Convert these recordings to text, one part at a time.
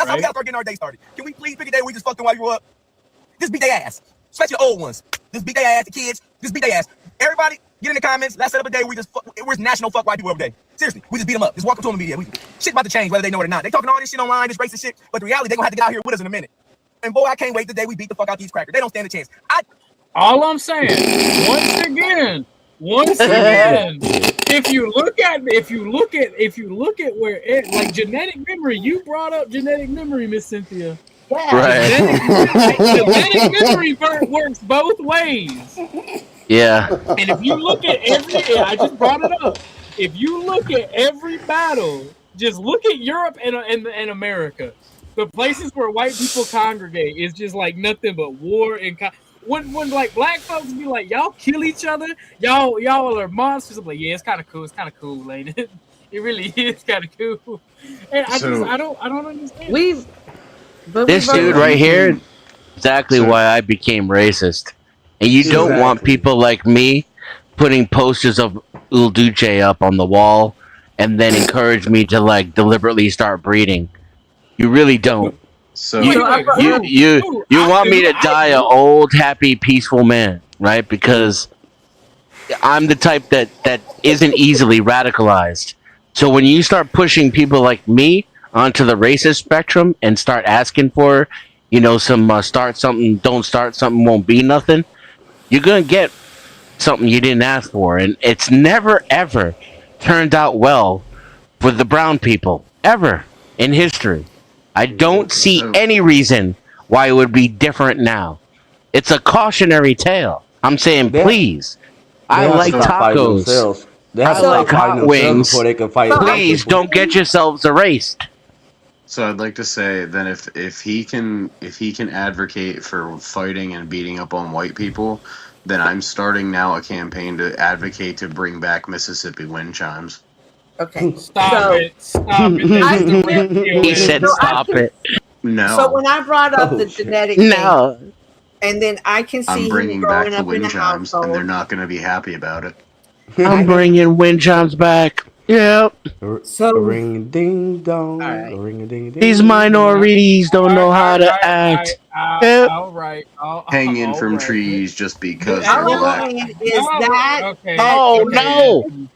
how we gotta start getting our day started. Can we please pick a day where we just fuck them while you grew up? Just beat their ass. Especially the old ones. Just beat their ass, the kids. Just beat their ass. Everybody, get in the comments. Let's set up a day where we just fuck. Where's National Fuck White People Every Day? Seriously, we just beat them up. Just walk up to them media. Shit about to change whether they know it or not. They talking all this shit online, this racist shit, but the reality, they gonna have to get out here with us in a minute. And boy, I can't wait the day we beat the fuck out these crackers. They don't stand a chance. All I'm saying, once again, if you look at where it, like genetic memory, you brought up genetic memory, Miss Cynthia. Yeah. Right. Genetic memory works both ways. Yeah. And if you look at I just brought it up. If you look at every battle, just look at Europe and America. The places where white people congregate is just like nothing but war and when like black folks be like, y'all kill each other, y'all are monsters. I'm like, yeah, it's kind of cool, ain't it? It really is kind of cool. And I don't understand. This dude right here, exactly why I became racist. And you don't want people like me putting posters of Ul Duce up on the wall and then encourage me to like deliberately start breeding. You really don't. So you want me to die an old, happy, peaceful man, right? Because I'm the type that isn't easily radicalized. So when you start pushing people like me onto the racist spectrum and start asking for, some start something, don't start something, won't be nothing, you're gonna get something you didn't ask for, and it's never ever turned out well for the brown people ever in history. I don't see any reason why it would be different now. It's a cautionary tale. I'm saying, please. I like tacos. I like hot wings. Before they can fight. Please don't get yourselves erased. So I'd like to say then if he can advocate for fighting and beating up on white people, then I'm starting now a campaign to advocate to bring back Mississippi wind chimes. Okay. Stop it. He said stop it. No. So when I brought up the genetic thing, and then I can see I'm bringing back the wind chimes, and they're household. not going to be happy about it. I'm bringing wind chimes back. Yep. So ring a ding dong. Alright. Ring a ding ding. These minorities don't know how to act. Yep. All right. Hanging from trees just because all they're I'm black. saying is that Okay. Oh, okay. no.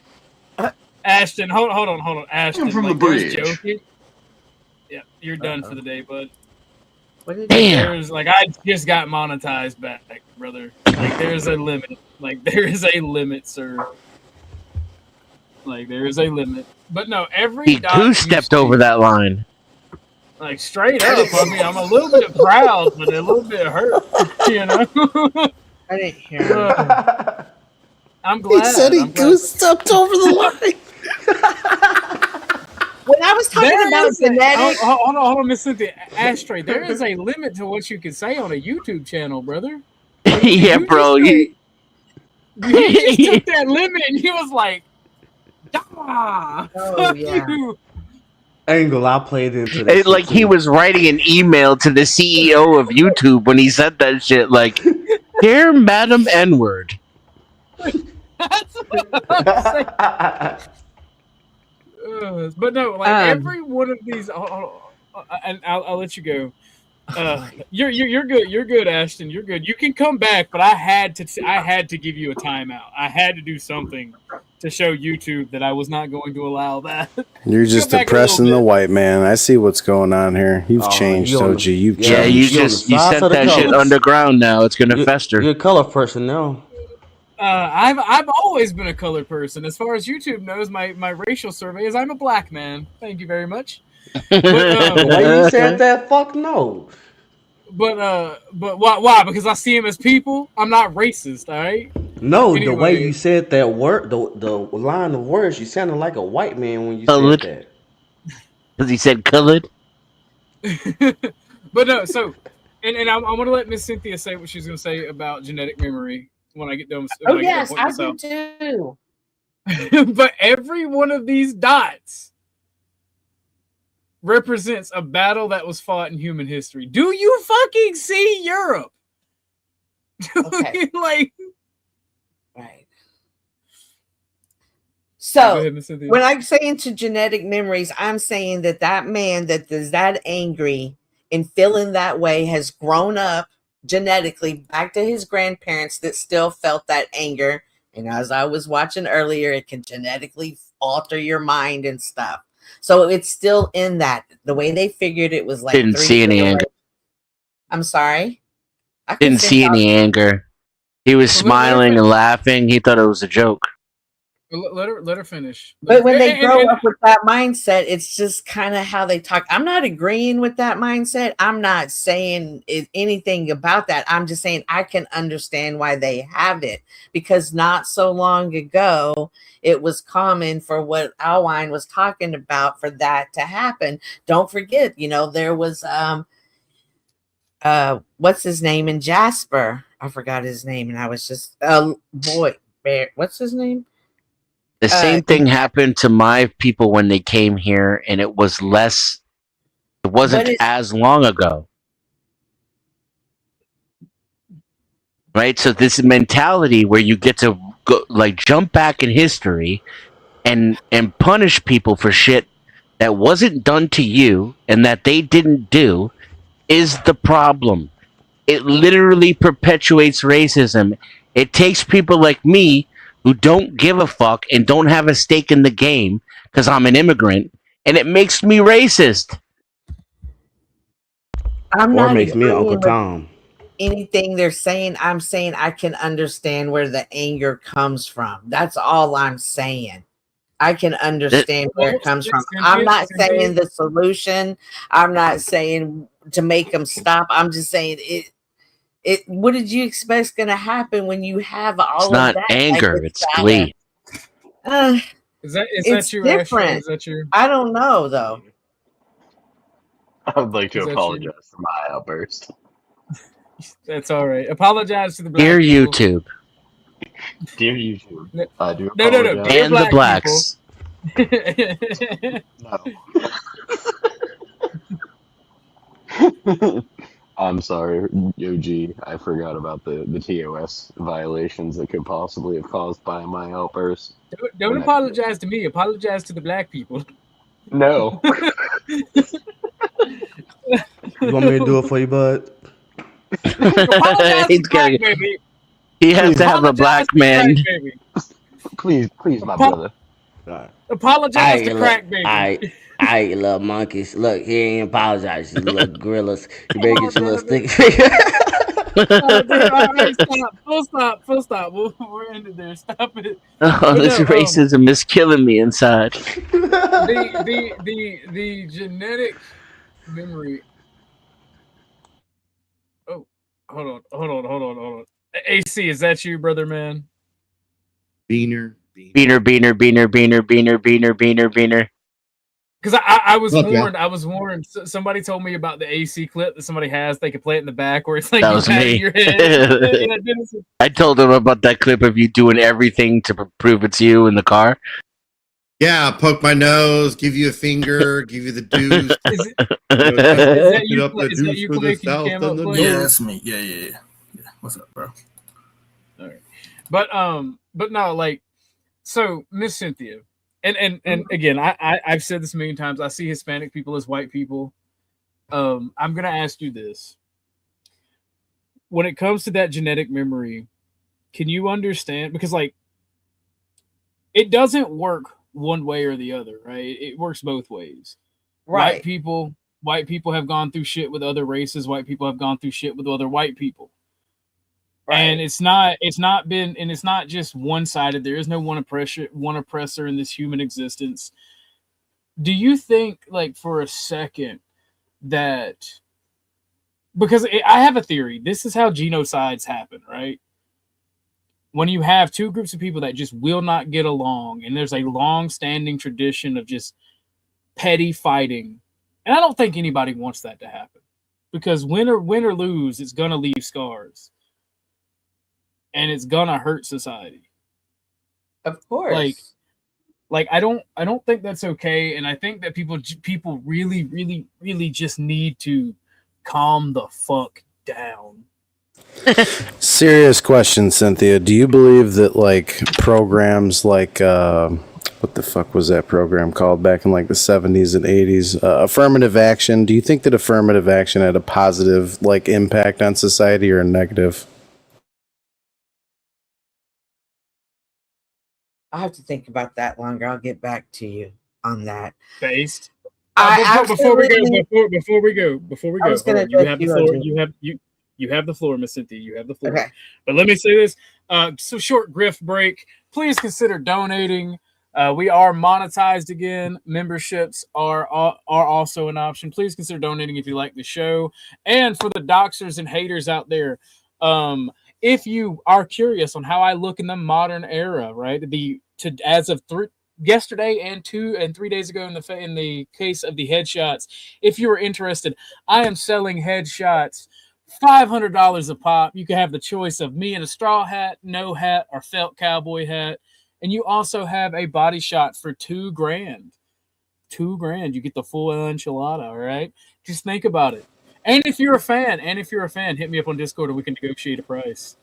Ashton, hold on. Ashton, from like, the there's bridge. joking. Yeah, you're done for the day, bud. what is Damn. There's I just got monetized back, brother. Like there's a limit. Like there is a limit, sir. Like there is a limit. But no, every He dot you two-stepped see, over that line. like straight up. I mean, I'm a little bit proud, but a little bit hurt. I didn't hear it. I'm glad. He said he I'm glad. goose-stepped over the line. When I was talking There about is a- genetic, hold on, Miss Cynthia. Ashtray, there is a limit to what you can say on a YouTube channel, brother. Yeah, bro. You just took that limit and he was like, ah, Oh, fuck yeah. you. Angle, I played into that. It's like he was writing an email to the CEO of YouTube when he said that shit. Like, dear Madam N-word. That's what I'm saying. But no, like every one of these, and I'll let you go. You're good. You're good, Ashton. You're good. You can come back, but I had to give you a timeout. I had to do something to show YouTube that I was not going to allow that. You're just Go back a oppressing little the bit. white man. I see what's going on here. You've changed, you on OG. the- You've Yeah, changed. you sent that shit underground now. It's gonna You're fester. a color person now. I've always been a colored person. As far as YouTube knows, my racial survey is I'm a black man. Thank you very much. But, The way you said that, fuck no. but why? Because I see them as people. I'm not racist. All right. No, the way Anyway. you said that word, the line of words, you sounded like a white man when you Colored. said Because he said colored. But no. So, and I'm going to let Miss Cynthia say what she's going to say about genetic memory when I get done. oh when yes, I I get done do too. pointing this out. But every one of these dots represents a battle that was fought in human history. Do you fucking see Europe? Okay. Like, Right. So ahead, Miss Cynthia. when I'm saying to genetic memories, I'm saying that man that is that angry and feeling that way has grown up genetically back to his grandparents that still felt that anger. And as I was watching earlier, it can genetically alter your mind and stuff. So it's still in that. The way they figured it was like Didn't 3 see any anger. generations. I'm sorry. I Didn't see any anger. He was smiling and laughing. He thought it was a joke. Let her finish. But when they grow up with that mindset, it's just kind of how they talk. I'm not agreeing with that mindset. I'm not saying anything about that. I'm just saying I can understand why they have it, because not so long ago, it was common for what Alwine was talking about for that to happen. Don't forget, there was what's his name in Jasper? I forgot his name, and I was just what's his name? The same thing happened to my people when they came here, and it wasn't as long ago. Right? So this mentality where you get to go, like, jump back in history and punish people for shit that wasn't done to you and that they didn't do is the problem. It literally perpetuates racism. It takes people like me who don't give a fuck and don't have a stake in the game because I'm an immigrant, and it makes me racist. Or makes me Uncle Tom. Anything they're saying, I'm saying I can understand where the anger comes from. That's all I'm saying. I can understand where it comes from. I'm not saying the solution. I'm not saying to make them stop. I'm just saying it. What did you expect is going to happen when you have all of that? It's not anger, it's glee. Is that you, different. Ashley? Is that you? I don't know, though. I would like to apologize for my outburst. That's all right. Apologize to the black Dear people. YouTube. Dear YouTube. I do apologize. No. And the blacks. No. I'm sorry, OG. I forgot about the TOS violations that could possibly have caused by my outburst. Don't apologize to me. Apologize to the black people. No. You want me to do it for you, bud? Apologize to black baby. He has to have a black man. Please, my brother. Right. Apologize to crack baby. I love monkeys. Look, he ain't apologize. You little gorillas. You better get your little stick figure. Alright, stop. Full stop. We're ended there. Stop it. Oh, this racism is killing me inside. The genetic memory. Oh, hold on. AC, is that you, brother man? Beaner. Because I was warned. I was warned. Somebody told me about the AC clip that somebody has. They could play it in the back where it's like that was me. Your head. I told him about that clip of you doing everything to prove it's you in the car. Yeah, poke my nose, give you a finger, give you the deuce. Is that you making the cam up? Yeah, that's me. Yeah. What's up, bro? All right, but no, like, so Miss Cynthia. And again, I've said this a million times. I see Hispanic people as white people. I'm gonna ask you this: when it comes to that genetic memory, can you understand? Because like, it doesn't work one way or the other, right? It works both ways. Right. White people have gone through shit with other races. White people have gone through shit with other white people. Right. And it's not just one-sided. There is no one oppressor in this human existence. Do you think, like, for a second that, because I have a theory, this is how genocides happen, right? When you have two groups of people that just will not get along, and there's a long-standing tradition of just petty fighting, and I don't think anybody wants that to happen, because win or lose, it's gonna leave scars. And it's gonna hurt society. Of course. Like I don't think that's okay, and I think that people really, really, really just need to calm the fuck down. Serious question, Cynthia. Do you believe that like programs like what the fuck was that program called back in like the 70s and 80s? Affirmative action. Do you think that affirmative action had a positive like impact on society or a negative? I'll have to think about that longer. I'll get back to you on that. Based. I Before we go, I was gonna you have the address floor. you, You have the floor, Miss Cynthia. You have the floor. Okay. But let me say this: so short grift break. Please consider donating. We are monetized again. Memberships are also an option. Please consider donating if you like the show. And for the doxers and haters out there, if you are curious on how I look in the modern era, right? As of yesterday and 2 and 3 days ago in the case of the headshots, if you are interested, I am selling headshots $500 a pop. You can have the choice of me in a straw hat, no hat, or felt cowboy hat. And you also have a body shot for $2,000. $2,000. You get the full enchilada, all right? Just think about it. And if you're a fan, hit me up on Discord and we can negotiate a price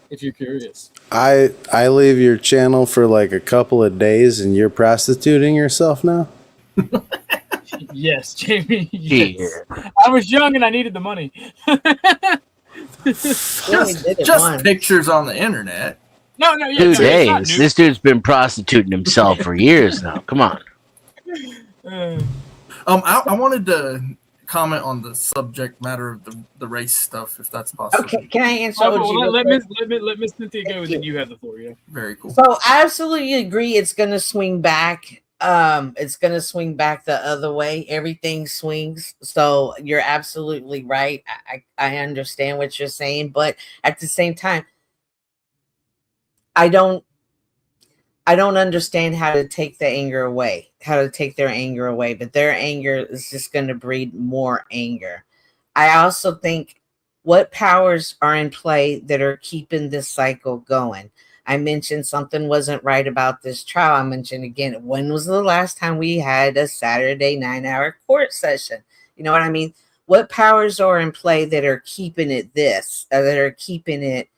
if you're curious. I leave your channel for like a couple of days and you're prostituting yourself now? Yes, Jamie. Yes. I was young and I needed the money. just pictures on the internet. No, 2 days. This dude's been prostituting himself for years now. Come on. I wanted to comment on the subject matter of the race stuff, if that's possible. Okay, can I answer? Let Miss Cynthia go, and then you have the floor. Yeah, very cool. So I absolutely agree. It's going to swing back. It's going to swing back the other way. Everything swings. So you're absolutely right. I understand what you're saying, but at the same time, I don't understand how to take the anger away, how to take their anger away, but their anger is just going to breed more anger. I also think what powers are in play that are keeping this cycle going. I mentioned something wasn't right about this trial. I mentioned again, when was the last time we had a Saturday 9-hour court session? You know what I mean? What powers are in play that are keeping it that are keeping it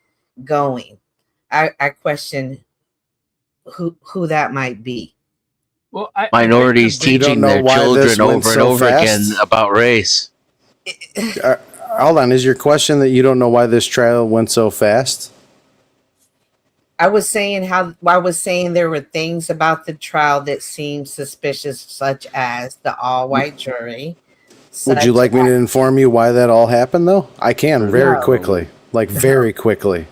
going? I question who that might be. Well, minorities teaching their children over and over again about race. Hold on, is your question that you don't know why this trial went so fast? I was saying there were things about the trial that seemed suspicious, such as the all-white jury. Would you like me to inform you why that all happened, though? I can very quickly. Very quickly.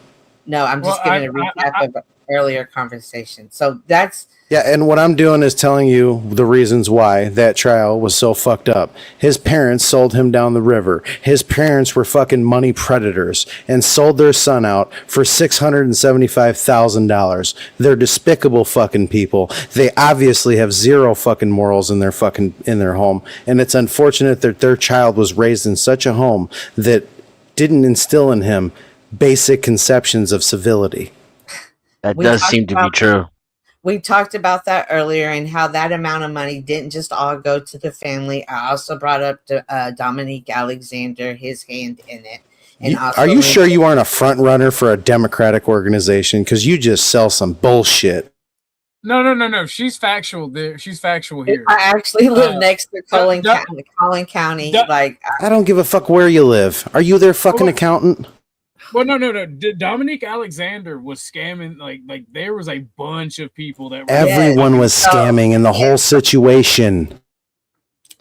No, I'm just giving a recap of earlier conversation. So that's... Yeah, and what I'm doing is telling you the reasons why that trial was so fucked up. His parents sold him down the river. His parents were fucking money predators and sold their son out for $675,000. They're despicable fucking people. They obviously have zero fucking morals in their home, and it's unfortunate that their child was raised in such a home that didn't instill in him basic conceptions of civility. That does seem to be true. We talked about that earlier and how that amount of money didn't just all go to the family. I also brought up Dominique Alexander, his hand in it. And are you sure you aren't a front runner for a Democratic organization? Because you just sell some bullshit. No. She's factual there. She's factual here. I actually live next to Collin County. I don't give a fuck where you live. Are you their fucking accountant? Well, no. Dominique Alexander was scamming. Like there was a bunch of people that were everyone was scamming in the whole situation.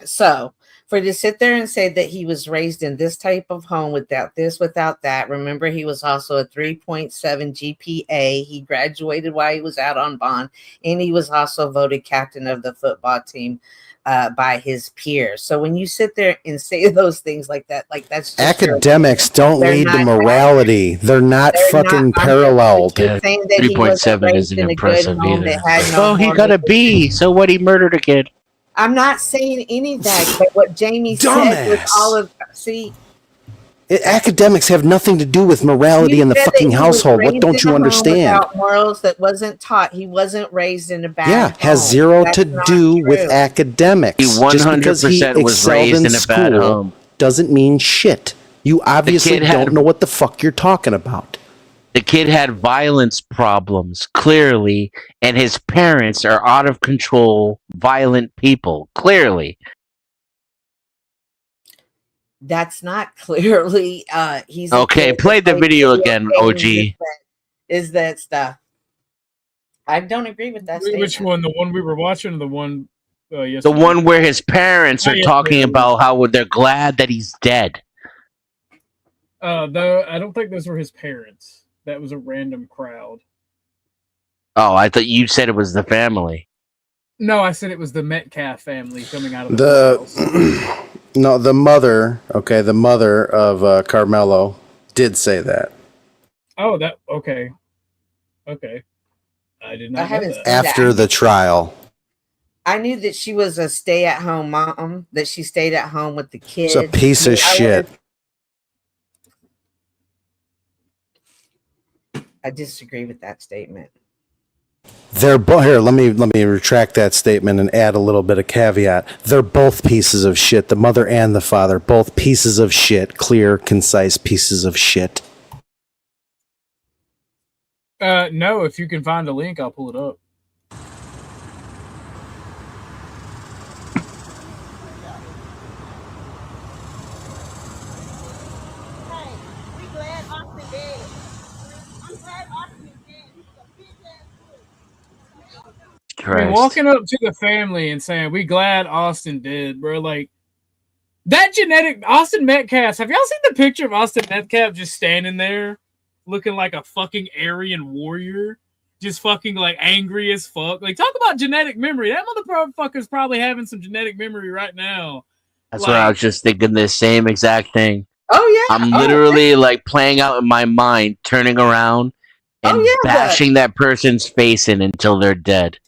So for to sit there and say that he was raised in this type of home without this, without that. Remember, he was also a 3.7 GPA. He graduated while he was out on bond, and he was also voted captain of the football team by his peers. So when you sit there and say those things like that, like that's just academics don't lead to morality. They're not fucking paralleled. 3.7 isn't impressive either. Oh, he got a B. So what? He murdered a kid. I'm not saying any of that, but what Jamie said with all of academics have nothing to do with morality in the fucking household. What don't you understand? Without morals that wasn't taught. He wasn't raised in a bad home. Has zero to do with academics. He 100% was raised in a bad home. Doesn't mean shit. You obviously don't know what the fuck you're talking about. The kid had violence problems, clearly, and his parents are out of control, violent people, clearly. That's not clearly. He's a Okay, kid. play the video again, OG. Is that stuff? I don't agree with that statement. Which one? The one we were watching, or the one The yesterday? one where his parents are Yeah, talking yeah. about how they're glad that he's dead. Though I don't think those were his parents. That was a random crowd. Oh, I thought you said it was the family. No, I said it was the Metcalf family coming out of the house. No, the mother. Okay, the mother of Carmelo did say that. Oh, that okay. Okay, I did not know that. After the trial. I knew that she was a stay-at-home mom. That she stayed at home with the kids. It's a piece of shit. I disagree with that statement. They're here. Let me retract that statement and add a little bit of caveat. They're both pieces of shit. The mother and the father, both pieces of shit. Clear, concise pieces of shit. No, if you can find a link, I'll pull it up. I mean, walking up to the family and saying, "We glad Austin dead," bro. Like that genetic Austin Metcalf. Have y'all seen the picture of Austin Metcalf just standing there, looking like a fucking Aryan warrior, just fucking like angry as fuck? Like, talk about genetic memory. That motherfucker's probably having some genetic memory right now. That's what I was just thinking. The same exact thing. Oh yeah, I'm literally like playing out in my mind, turning around and bashing that person's face in until they're dead.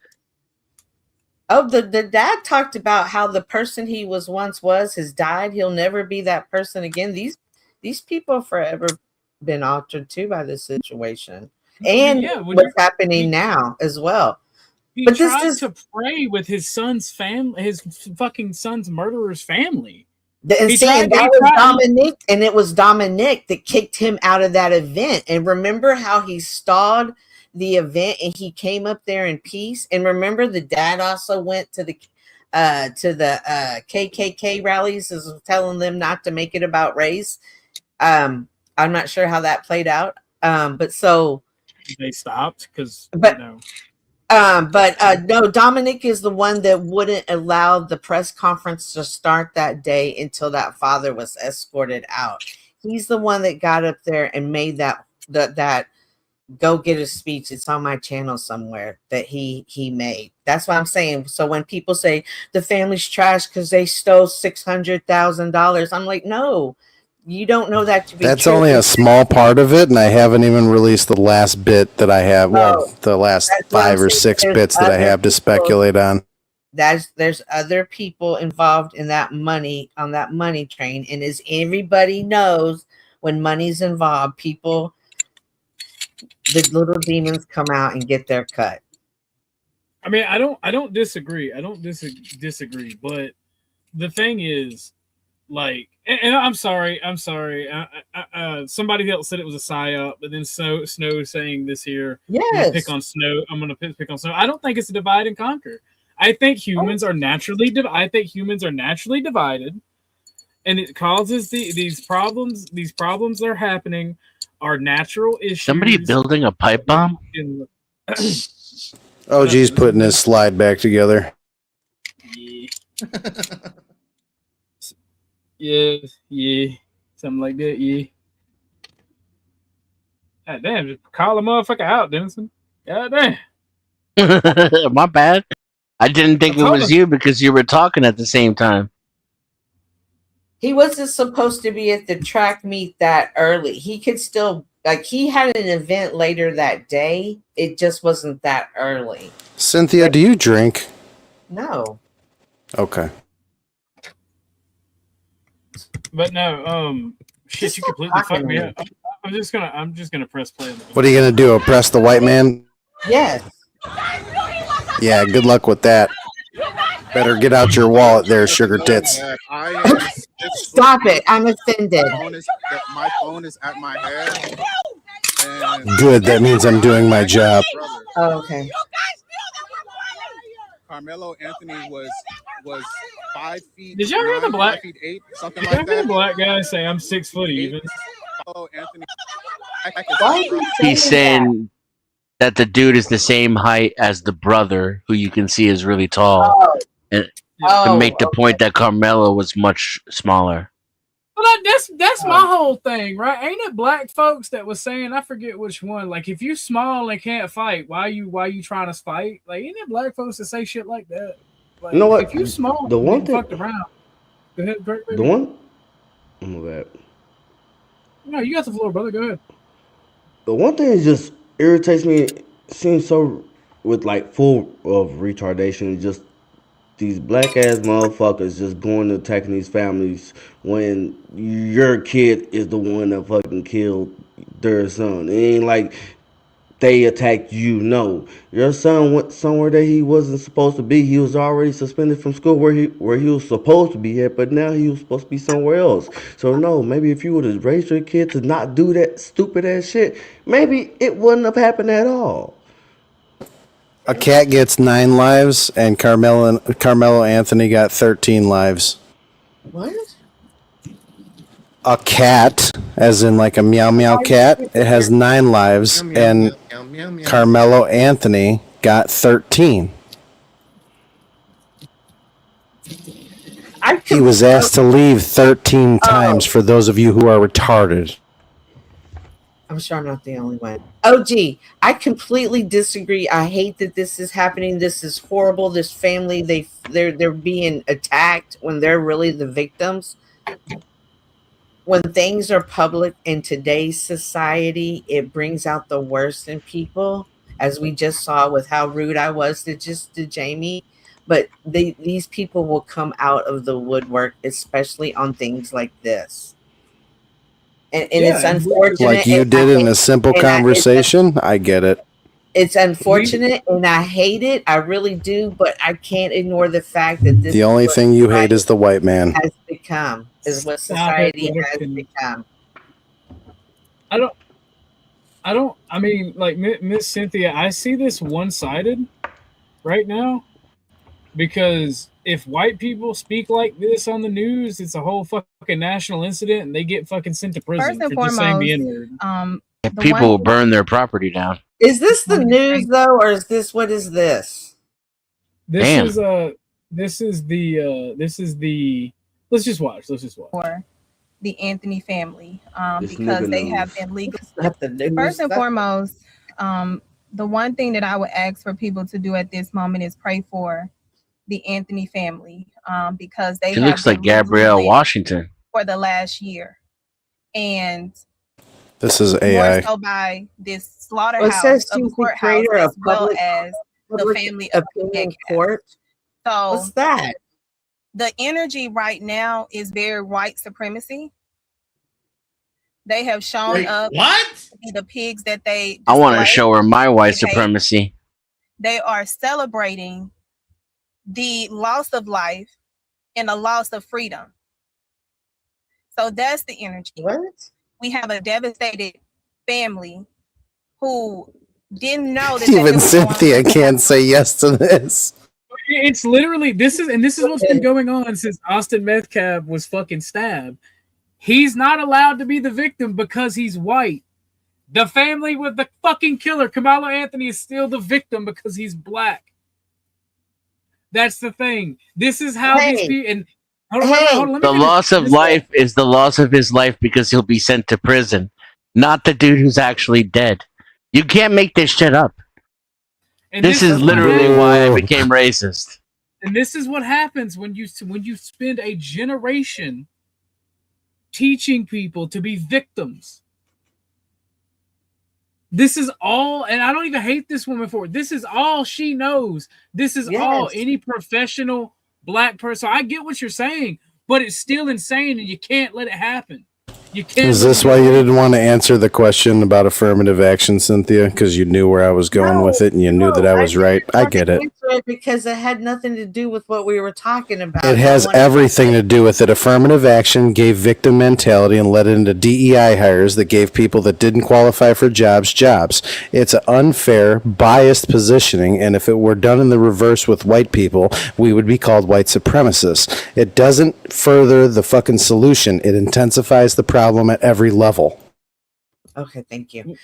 Oh, the dad talked about how the person he once has died. He'll never be that person again. These people have forever been altered too by this situation, and what's happening now as well. He tried to pray with his son's family, his fucking son's murderer's family. And that was Dominic, and it was Dominic that kicked him out of that event. And remember how he stalled the event and he came up there in peace. And remember, the dad also went to the KKK rallies, as telling them not to make it about race. I'm not sure how that played out, but so they stopped because no, Dominic is the one that wouldn't allow the press conference to start that day until that father was escorted out. He's the one that got up there and made that go get a speech. It's on my channel somewhere that he made. That's what I'm saying. So when people say the family's trash because they stole $600,000, I'm like, no, you don't know that to be That's true. only a small part of it, and I haven't even released the last bit that I have. Well, the last 5 or 6 bits that I have to speculate on. There's other people involved in that money, on that money train, and as everybody knows, when money's involved, the little demons come out and get their cut. I mean, I don't disagree. I don't disagree. But the thing is, like, and I'm sorry. Somebody else said it was a psyop, but then Snow saying this here. Yes. I'm gonna pick on Snow. I don't think it's a divide and conquer. I think humans are naturally divided, and it causes these problems. These problems that are happening are natural issues. Somebody building a pipe bomb? OG's putting his slide back together. Yeah. Something like that, yeah. God damn, just call a motherfucker out, Denison. God damn. My bad. I didn't think it was you because you were talking at the same time. He wasn't supposed to be at the track meet that early. He could still, he had an event later that day. It just wasn't that early. Cynthia, do you drink? No. Okay. But no, shit, you completely fucked me up. I'm just gonna press play on the video. What are you gonna do? Oppress the white man? Yes. Yeah, good luck with that. Better get out your wallet there, sugar tits. Stop it. I'm offended. My phone is at my head. Good. That means I'm doing my job. Oh, okay. Carmelo Anthony was 5 feet. Did y'all hear the black? 5 feet 8, something Did like y'all hear the that. black guy say I'm 6 foot even? Carmelo Anthony. Why are you He's saying that the dude is the same height as the brother, who you can see is really tall, and to make the point that Carmelo was much smaller. Well, that's my whole thing, right? Ain't it black folks that was saying, I forget which one, like if you small and can't fight, why you trying to fight? Like, ain't it black folks that say shit like that? Like, You know what? If you small, The one thing, fucked around. Go ahead, Greg. the one. Oh my bad. No, you got the floor, brother. Go ahead. The one thing that just irritates me, seems so with like full of retardation, just these black ass motherfuckers just going to attacking these families when your kid is the one that fucking killed their son. It ain't like they attacked you. No, your son went somewhere that he wasn't supposed to be. He was already suspended from school where he was supposed to be at, but now he was supposed to be somewhere else. So no, maybe if you would have raised your kid to not do that stupid ass shit, maybe it wouldn't have happened at all. A cat gets 9 lives, and Carmelo Anthony got 13 lives. What? A cat, as in like a meow meow cat, it has 9 lives, and Carmelo Anthony got 13. He was asked to leave 13 times for those of you who are retarded. I'm sure I'm not the only one. OG, I completely disagree. I hate that this is happening. This is horrible. This family, they're being attacked when they're really the victims. When things are public in today's society, it brings out the worst in people, as we just saw with how rude I was to Jamie. But these people will come out of the woodwork, especially on things like this. And it's unfortunate. Like you did in a simple conversation. I get it. It's unfortunate, and I hate it. I really do, but I can't ignore the fact that this. The only thing you hate is the white man. Has become is what society has become. I mean, like Miss Cynthia, I see this one-sided right now, because if white people speak like this on the news, it's a whole fucking national incident, and they get fucking sent to prison for just saying the N-word. People will burn their property down. Is this the news though, or is this what is this? This is the. Let's just watch. For the Anthony family, because they have been legal. First and foremost, the one thing that I would ask for people to do at this moment is pray for the Anthony family, because they. She looks like Gabrielle Washington for the last year, and this is AI. More so by this slaughterhouse of the courthouse, as well as the family opinion court. So what's that? The energy right now is very white supremacy. They have shown up. What? The pigs that they. I want to show her my white supremacy. They are celebrating the loss of life and the loss of freedom. So that's the energy. What? We have a devastated family who didn't know that even Cynthia can't say yes to this. It's literally this is what's been going on since Austin Metcalf was fucking stabbed. He's not allowed to be the victim because he's white. The family with the fucking killer, Carmelo Anthony, is still the victim because he's black. That's the thing. This is how these people. And hold on, the loss of life is the loss of his life because he'll be sent to prison, not the dude who's actually dead. You can't make this shit up. And this is literally why I became racist. And this is what happens when you spend a generation teaching people to be victims. This is all, and I don't even hate this woman for it. This is all she knows. This is all any professional black person. I get what you're saying, but it's still insane, and you can't let it happen. You can't. Is this why you didn't want to answer the question about affirmative action, Cynthia? Because you knew where I was going with it, and you knew that I was right. I get it. answer it because it had nothing to do with what we were talking about. It has everything to do with it. Affirmative action gave victim mentality and led into DEI hires that gave people that didn't qualify for jobs. It's an unfair, biased positioning, and if it were done in the reverse with white people, we would be called white supremacists. It doesn't further the fucking solution. It intensifies the problem at every level. Okay, thank you.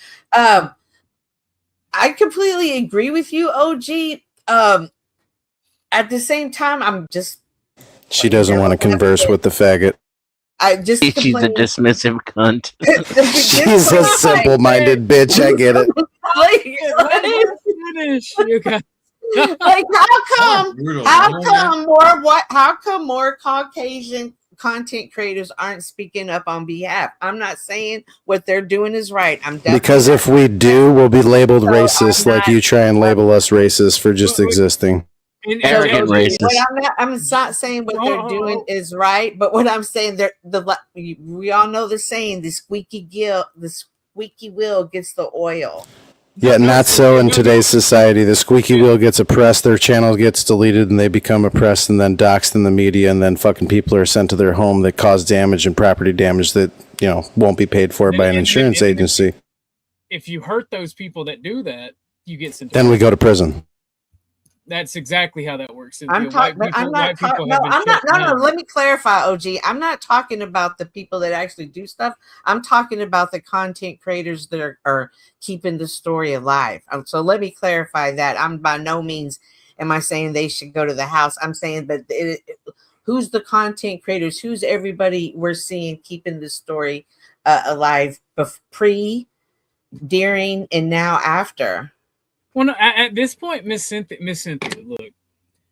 I completely agree with you, OG. At the same time, I'm just. She doesn't want to converse with the faggot. I just. She's a dismissive cunt. She's a simple-minded bitch. I get it. Like, how come more Caucasian content creators aren't speaking up on behalf? I'm not saying what they're doing is right. Because if we do, we'll be labeled racist, like you try and label us racist for just existing. Arrogant racist. I'm not saying what they're doing is right, but what I'm saying, we all know the saying: the squeaky wheel gets the oil. Yeah, not so in today's society. The squeaky wheel gets oppressed, their channel gets deleted, and they become oppressed and then doxxed in the media, and then fucking people are sent to their home that cause damage and property damage that, won't be paid for by an insurance agency. If you hurt those people that do that, you get sent. Then we go to prison. That's exactly how that works. Let me clarify, OG. I'm not talking about the people that actually do stuff. I'm talking about the content creators that are keeping the story alive. So let me clarify that. I'm by no means am I saying they should go to the house. I'm saying, but who's the content creators? Who's everybody we're seeing keeping the story alive pre, during, and now after? Well, no, at this point, Miss Cynthia, look,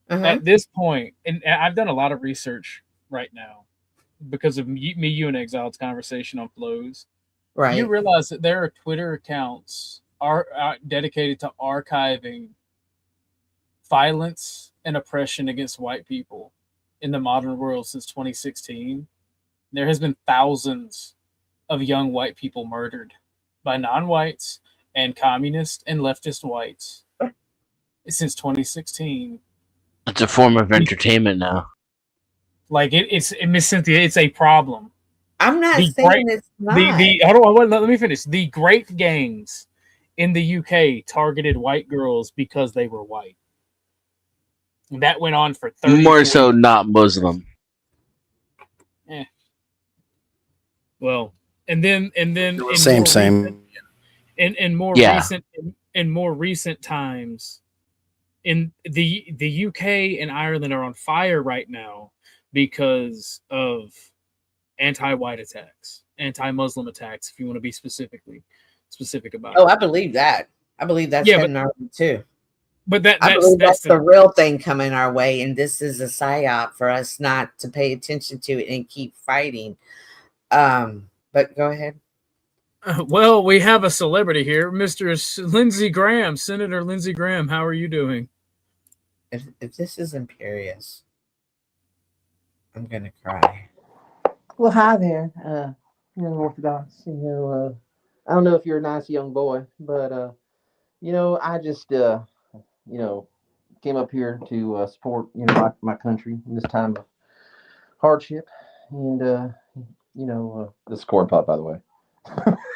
at this point, and I've done a lot of research right now because of you, and Exiled's conversation on flows. Right. You realize that there are Twitter accounts are dedicated to archiving violence and oppression against white people in the modern world since 2016. There has been thousands of young white people murdered by non-whites and communist and leftist whites since 2016. It's a form of entertainment now. Like it's Miss Cynthia, it's a problem. I'm not saying it's not. Hold on, let me finish. The great gangs in the UK targeted white girls because they were white. And that went on for 30 More years. so not Muslim. Well, and then same. In more recent times, in the UK and Ireland are on fire right now because of anti-white attacks, anti-Muslim attacks. If you want to be specific about it. I believe that. I believe that's heading our way too. But I believe that's the real thing coming our way, and this is a psyop for us not to pay attention to it and keep fighting. But go ahead. Well, we have a celebrity here, Mr. Lindsey Graham, Senator Lindsey Graham. How are you doing? If this is Imperious, I'm gonna cry. Well, hi there, young Orthodox. I don't know if you're a nice young boy, but I just came up here to support my country in this time of hardship, and this is Corn Pop, by the way.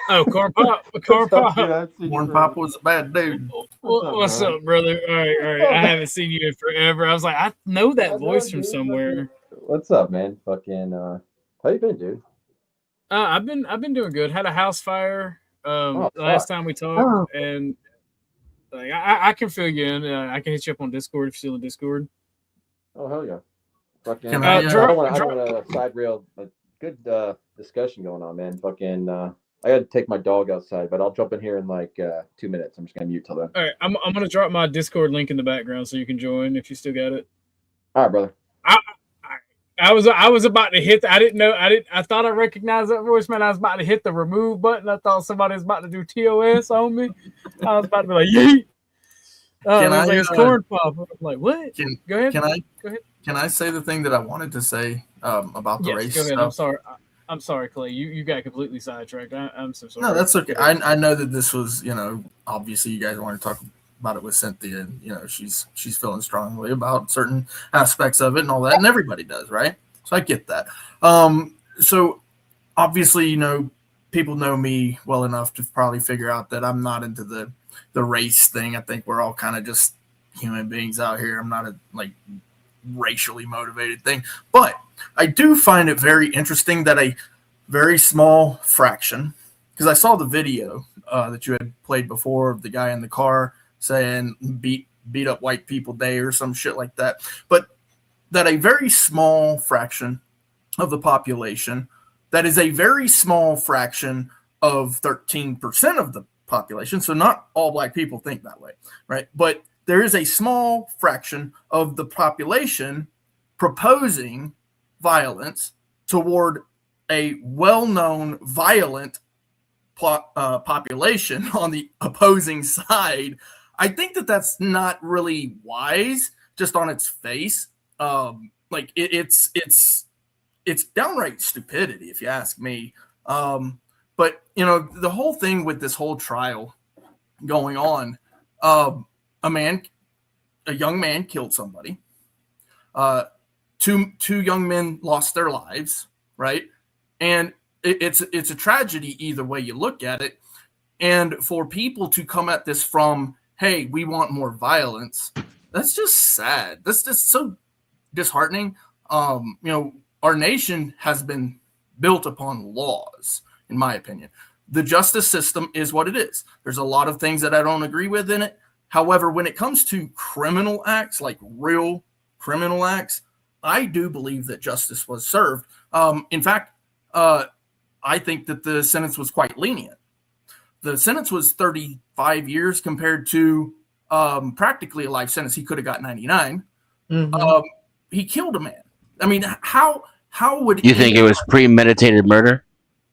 Oh, Corn Pop. Corn Pop was a bad dude. What's up, brother? All right. I haven't seen you in forever. I was like, I know that voice from somewhere. What's up, man? Fucking, how you been, dude? I've been doing good. Had a house fire last time we talked, and like I can fill you in. I can hit you up on Discord if you're still in Discord. Oh hell yeah! Fucking, I don't want to side rail. Good discussion going on, man. Fucking, I got to take my dog outside, but I'll jump in here in like 2 minutes. I'm just gonna mute till then. All right, I'm gonna drop my Discord link in the background so you can join if you still got it. All right, brother. I was about to hit. I thought I recognized that voice, man. I was about to hit the remove button. I thought somebody was about to do TOS on me. I was about to be like, yeet. It's Corn Pop. I'm like, what? Go ahead. Go ahead. Can I say the thing that I wanted to say about the race? Go ahead. Stuff? I'm sorry, Clay. You got completely sidetracked. I'm so sorry. No, that's okay. I know that this was, obviously you guys want to talk about it with Cynthia, and she's feeling strongly about certain aspects of it and all that, and everybody does, right? So I get that. So obviously, people know me well enough to probably figure out that I'm not into the race thing. I think we're all kind of just human beings out here. I'm not a racially motivated thing, but I do find it very interesting that a very small fraction, because I saw the video that you had played before of the guy in the car saying beat up white people day or some shit like that, but that a very small fraction of the population, that is a very small fraction of 13% of the population, so not all black people think that way, right? But there is a small fraction of the population proposing violence toward a well-known violent population on the opposing side. I think that that's not really wise, just on its face. It's downright stupidity, if you ask me. But the whole thing with this whole trial going on, a young man killed somebody. Two young men lost their lives, right? And it's a tragedy either way you look at it. And for people to come at this from, hey, we want more violence, that's just sad. That's just so disheartening. Our nation has been built upon laws, in my opinion. The justice system is what it is. There's a lot of things that I don't agree with in it. However, when it comes to criminal acts, like real criminal acts, I do believe that justice was served. In fact, I think that the sentence was quite lenient. The sentence was 35 years compared to practically a life sentence. He could have got 99. Mhm. He killed a man. I mean, how would You think it was premeditated murder?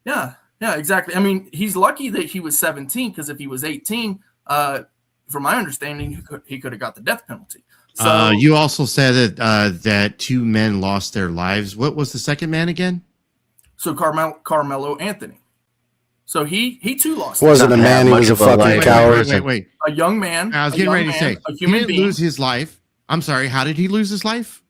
Yeah, exactly. I mean, he's lucky that he was 17, because if he was 18, from my understanding, he could have got the death penalty. So you also said that two men lost their lives. What was the second man again? So Carmelo Anthony. So he too lost. Wasn't a man, he was a fucking coward. Wait. A young man. I was getting ready to say, a human he didn't being. lose his life. I'm sorry, how did he lose his life?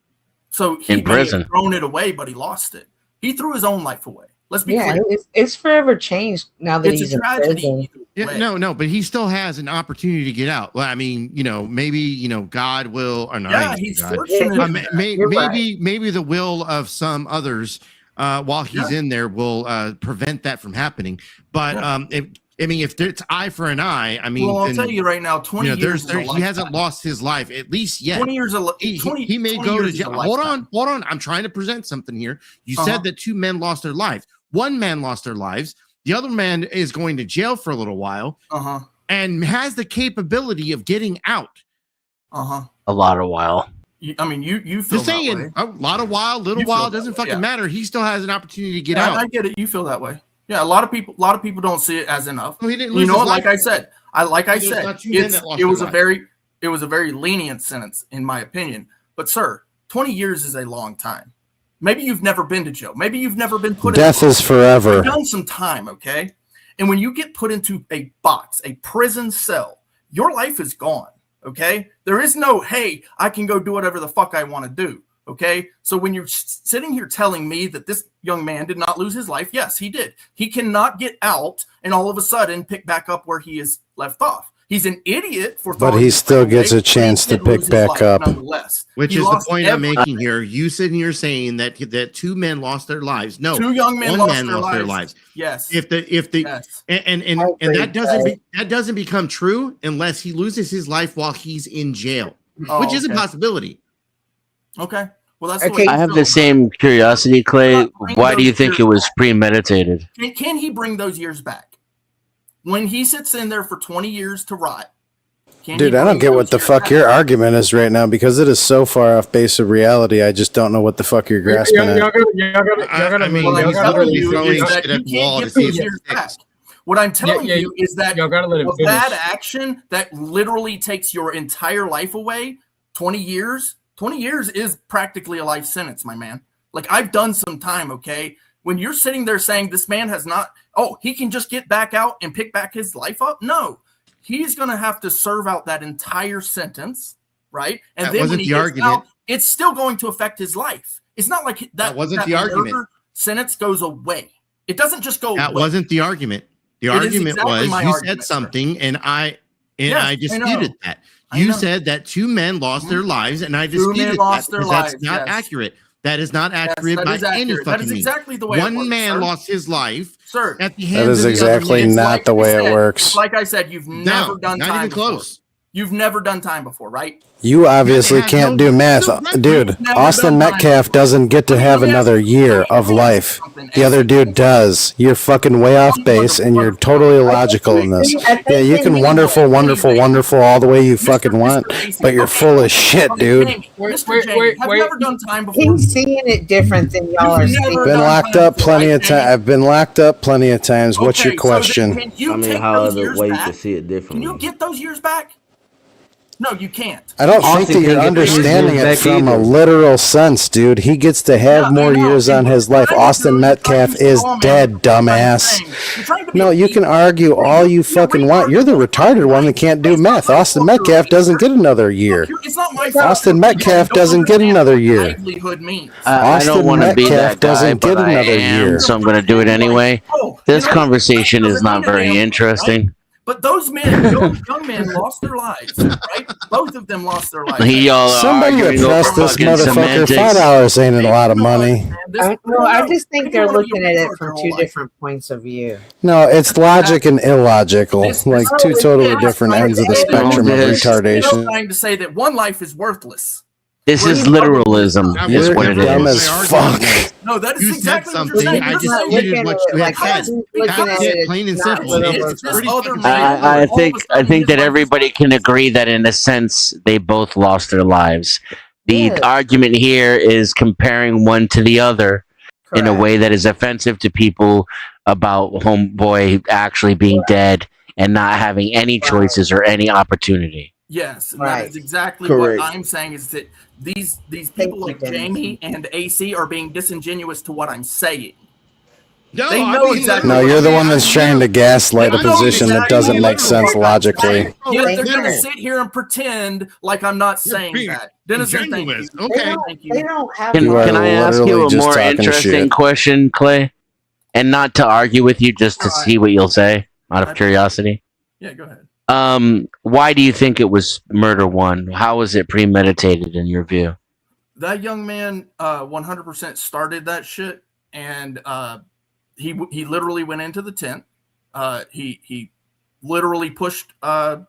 So he In prison. may have thrown it away, but he lost it. He threw his own life away. Let's be Yeah, clear. it's forever changed now that It's he's a in tragedy. prison. either Yeah, way. no, but he still has an opportunity to get out. Well, I mean, maybe God will, or not. Yeah, he's God. fortunate. Maybe the will of some others while he's in there will prevent that from happening. But if it's eye for an eye, I mean, Well, I'll tell you right now, 20 years. he hasn't lost his life, at least yet. 20 years. He may go to jail. Hold on. I'm trying to present something here. You said that two men lost their lives. One man lost their lives. The other man is going to jail for a little while and has the capability of getting out. A lot of while. I mean, you feel Just that saying, way. a lot of while, little You while, feel that doesn't way, fucking yeah. matter. He still has an opportunity to get Yeah, out. I get it. You feel that way. Yeah, a lot of people don't see it as enough. Well, he didn't You lose know, his like life. I said, There's not two men that lost it was their a life. very lenient sentence in my opinion. But sir, 20 years is a long time. Maybe you've never been to jail. Maybe you've never been put Death in is forever. You've done some time, okay? And when you get put into a box, a prison cell, your life is gone, okay? There is no, hey, I can go do whatever the fuck I want to do, okay? So when you're sitting here telling me that this young man did not lose his life, yes, he did. He cannot get out and all of a sudden pick back up where he is left off. He's an idiot for But throwing he his still life gets away, a chance but he to did lose pick his back life up. nonetheless. Which He is the lost point I'm everything. making here. You sitting here saying that two men lost their lives. No, Two young men one lost man their lost their lives. lives. Yes. If the Yes. and that doesn't become true unless he loses his life while he's in jail, Oh, which is a okay. possibility. Okay. Well, that's the Okay. way I you have feel the about it. same curiosity, Clay. Why do you think it was premeditated? Can he bring those years back? When he sits in there for 20 years to rot, can he Dude, I bring don't get what those the years fuck back? your argument is right now because it is so far off base of reality. I just don't know what the fuck you're grasping Y'all at. gotta I mean, What I'm he's telling literally you throwing is that shit you at the wall can't to get see those if years it back. sticks. What I'm telling Yeah, you is that y'all gotta let him a bad finish. action that literally takes your entire life away, 20 years is practically a life sentence, my man. Like, I've done some time, okay? When you're sitting there saying this man has not, he can just get back out and pick back his life up? No. he's going to have to serve out that entire sentence, right? And That then when wasn't he the gets argument. out, it's still going to affect his life. It's not like That wasn't the argument. murder sentence goes away. It doesn't just go That away. wasn't the argument. The It is argument exactly was my you argument, said sir. something, and I Yes, I disputed know. that. I You know. said that 2 men lost their lives, and I Two men disputed lost that their because that's lives, not yes. accurate. That is not accurate that by is any accurate. fucking That is means. exactly the way it One works, man sir. lost his life Sir, at the That hands is of the other exactly man. not the way it works. Like I said, you've never done not time even before. close. You've never done time before, right? You obviously have can't no- do math. Dude, You've never Austin done Metcalf time. doesn't get to Let me have ask another you- year let me of ask you life. something, The other AC. dude does. You're fucking way off base and you're totally illogical in this. Yeah, you can wonderful all the way you fucking want, but you're full of shit, dude. Mr. Jamie, have you ever done time before? He's seeing it different than y'all are You've never seeing. Been done locked time up before, plenty right, of times. Jamie? I've been locked up plenty of times. What's Okay, your so then question? can you I mean, take how those other years way you back? can see it Can differently. you get those years back? No, you can't. I don't think Austin that you're can't get his understanding years it back from a either. literal sense, dude. He gets to have Yeah, I more know. years on his life. You're Austin trying to Metcalf be is strong, man. dead, That's what I'm dumbass. saying. You're trying to be No, a you can leader. argue all you fucking want. You're the retarded one that can't do math. Austin Metcalf doesn't get another year. It's not my fault. Austin You Metcalf don't doesn't get understand another what year. livelihood means. I don't Austin want to be Metcalf that guy, doesn't but get I another am, year. so I'm going to do it anyway. Oh, This you know, conversation that is doesn't not mean a very damn thing, interesting. right? But those men, young men, lost their lives. Right? Both of them lost their lives. Y'all are Somebody arguing oppress over this fucking motherfucker. semantics. $5 ain't a lot of money. I just think they're looking at it from two different points of view. No, it's logic and illogical. Like two totally different ends of the spectrum of They're retardation. trying to say that one life is worthless. This is literalism, is You're what it dumb is. as fuck. No, that is You said exactly what you're something. saying. I You're just saying repeated what you had said. That's it, plain and simple. It's pretty fucking I straightforward. think that everybody can agree that in a sense they both lost their lives. The argument here is comparing one to the other in a way that is offensive to people about homeboy actually being dead and not having any choices or any opportunity. Yes, and Right. that is exactly Correct. what I'm saying. Is that these people like Jamie and AC are being disingenuous to what I'm saying. No, They I know mean, exactly. No, what you're I'm the saying. one that's trying to gaslight a I know position that exactly doesn't make what sense I'm logically. saying. Yet they're going to Dennis. sit here and pretend like I'm not saying being that. Dennis, thank you. Ingenuous. Okay. Thank you. They don't have. Can, You are can I ask you literally a just more talking interesting shit. question, Clay? And not to argue with you, just to All right. see what you'll say out of curiosity. Yeah, go ahead. Why do you think it was murder one? How was it premeditated in your view? That young man 100% started that shit, and he literally went into the tent. He literally pushed the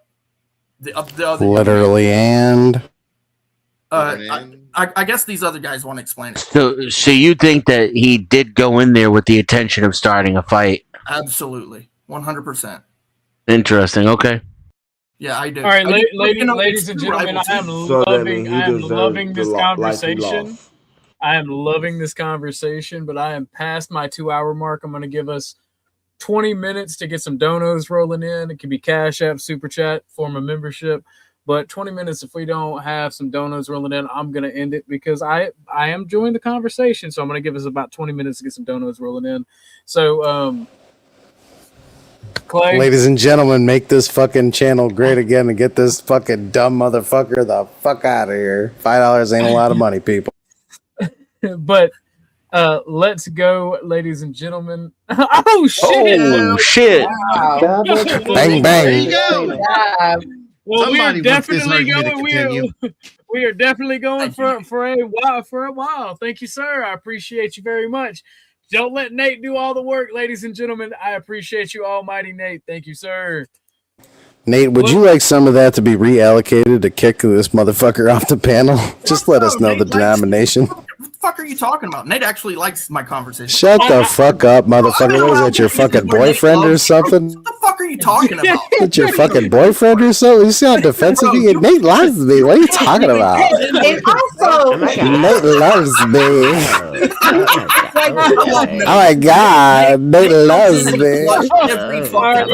other. Literally and I guess these other guys want to explain it. So you think that he did go in there with the intention of starting a fight? Absolutely, 100%. Interesting. Okay. Yeah, I do. All right, I do. ladies and gentlemen, I am loving this conversation. I am loving this conversation, but I am past my 2-hour mark. I'm going to give us 20 minutes to get some donos rolling in. It could be Cash App, Super Chat, form a membership. But 20 minutes, if we don't have some donos rolling in, I'm going to end it because I am enjoying the conversation. So I'm going to give us about 20 minutes to get some donos rolling in. So, Clay. ladies and gentlemen, make this fucking channel great again and get this fucking dumb motherfucker the fuck out of here. $5 ain't a lot of money, people. But let's go, ladies and gentlemen. Oh shit! Oh shit! Wow. Bang bang. Well, we are Somebody wants this definitely argument to going. continue. We are definitely going for a while. Thank you, sir. I appreciate you very much. Don't let Nate do all the work, ladies and gentlemen. I appreciate you, Almighty Nate. Thank you, sir. Nate, would you like some of that to be reallocated to kick this motherfucker off the panel? Just let us know the denomination. What the fuck are you talking about? Nate actually likes my conversation. Shut the fuck up, motherfucker. What is that, your fucking boyfriend or something? What the fuck are you talking about? Is your fucking boyfriend or something? You see how defensive he is? Nate loves me. What are you talking about? And also, Nate loves me. Oh my god, Nate loves me. All right,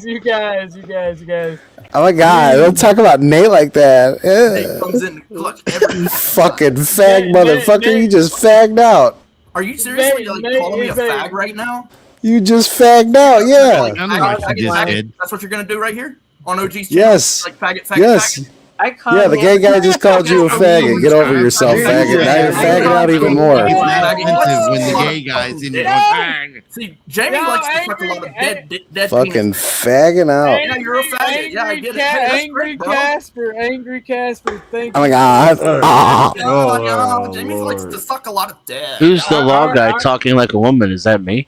you guys. Oh my god, don't talk about Nate like that. Nate comes in clutch every Fucking fag Nate, motherfucker, Nate. you just fagged out. Are you seriously Nate calling me a is a- fag right now? You just fagged out, yeah. I don't know what you just did. That's what you're gonna do right here on OG's channel? Yes. Like faggot. Yes. I call Yeah, the gay him- guy just called you a faggot. Get over yourself, faggot. Now you're fagging out even more. It's not offensive when the gay guy's in your fag. See, Jamie likes to fuck a lot of dead Fucking penis. fagging out. Yeah, you're a faggot. Yeah, I get it. Hey, that's great, bro. Angry Casper, thank Oh you. my god. Jamie likes to suck a lot of dead. Who's the law guy talking like a woman? Is that me?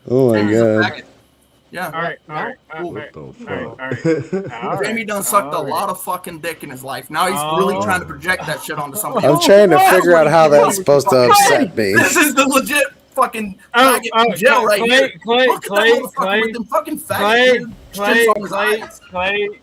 Oh my god. Yeah. All right. Jamie done sucked a lot of fucking dick in his life. Now he's really trying to project that shit onto somebody I'm else. trying to figure out how that's supposed to upset me. This is the legit fucking faggot jail right here. Look at that motherfucker with them fucking faggot shits on his eyes.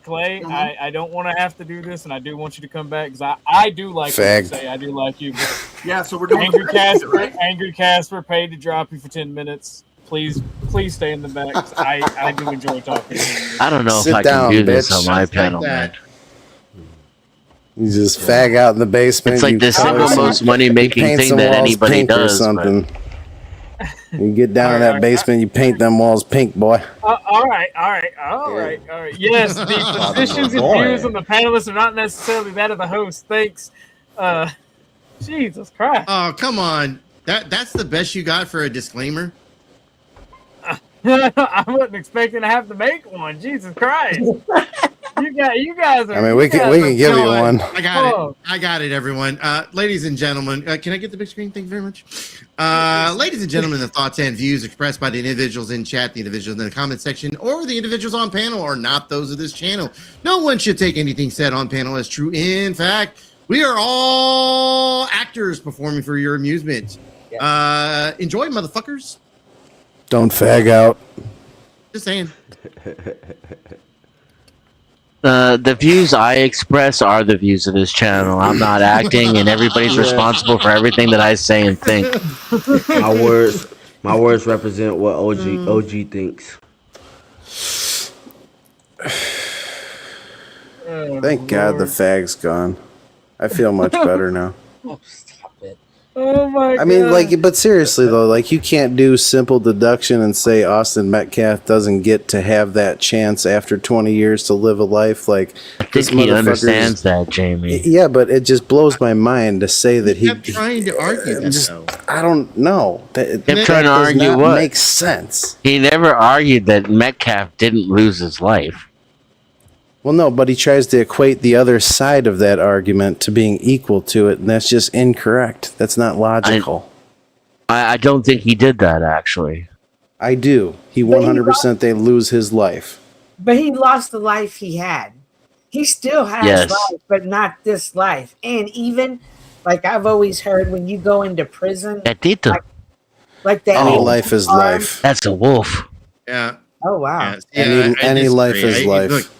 Clay, I don't want to have to do this, and I do want you to come back because I do like what you say. I do like you. But Yeah, so we're doing Angry Casper, right? Angry Casper paid to drop you for 10 minutes. Please stay in the back. 'Cause I do enjoy talking to you. I don't know Sit if I down, can do this bitch. on my Like panel, that. man. You just fag out in the basement. It's like you the single color most some- money you making paint thing some that walls anybody pink or does. but- something. You get down in that basement, you paint them walls pink, boy. All right. Yes, the positions and views of the panelists are not necessarily that of the host. Thanks. Jesus Christ. Oh, come on. That's the best you got for a disclaimer? I wasn't expecting to have to make one. Jesus Christ. You guys are. I mean, we can give you one. I got it, everyone. Ladies and gentlemen, can I get the big screen? Thank you very much. Ladies and gentlemen, the thoughts and views expressed by the individuals in chat, the individuals in the comment section, or the individuals on panel are not those of this channel. No one should take anything said on panel as true. In fact, we are all actors performing for your amusement. Enjoy, motherfuckers. Don't fag out. Just saying. The views I express are the views of this channel. I'm not acting, and everybody's responsible for everything that I say and think. My words represent what OG thinks. Thank God the fag's gone. I feel much better now. Stop it. Oh my God. I mean, like, but seriously though, like, you can't do simple deduction and say Austin Metcalf doesn't get to have that chance after 20 years to live a life. Like, I think he understands that, Jamie. Yeah, but it just blows my mind to say that he kept trying to argue that, though. I don't know. That Kept trying to argue what? Makes sense. He never argued that Metcalf didn't lose his life. Well, no, but he tries to equate the other side of that argument to being equal to it, and that's just incorrect. That's not logical. I don't think he did that, actually. I do. He 100% they lose his life. But he lost the life he had. He still has Yes. life, but not this life. And even, like I've always heard, when you go into prison, Gatito. like that. Any life is life. That's a wolf. Yeah. Oh, wow. Any life is life. Look,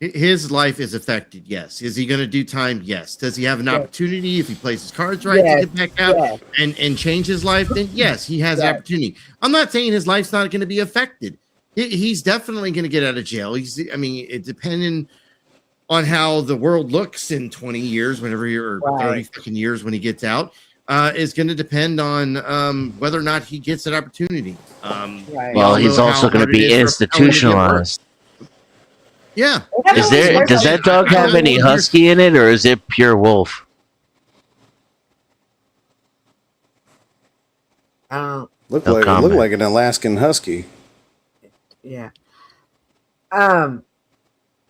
his life is affected, yes. Is he going to do time? Yes. Does he have an opportunity if he plays his cards right to get back out and change his life? Then yes, he has the opportunity. I'm not saying his life's not going to be affected. He's definitely going to get out of jail. It depending on how the world looks in 20 years, whenever you're 30 fucking years when he gets out, is going to depend on whether or not he gets that opportunity. Well, he's also going to be institutionalized. Yeah. Does that dog have any husky in it, or is it pure wolf? Look like an Alaskan husky. Yeah. I've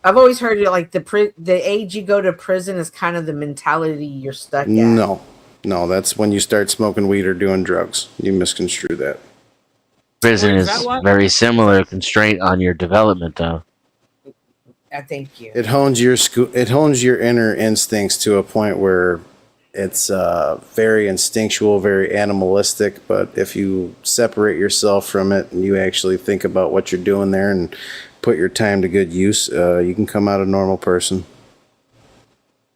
always heard it like the age you go to prison is kind of the mentality you're stuck at. No, that's when you start smoking weed or doing drugs. You misconstrue that. Prison is very similar constraint on your development, though. Thank you. It hones your inner instincts to a point where it's very instinctual, very animalistic. But if you separate yourself from it and you actually think about what you're doing there and put your time to good use, you can come out a normal person.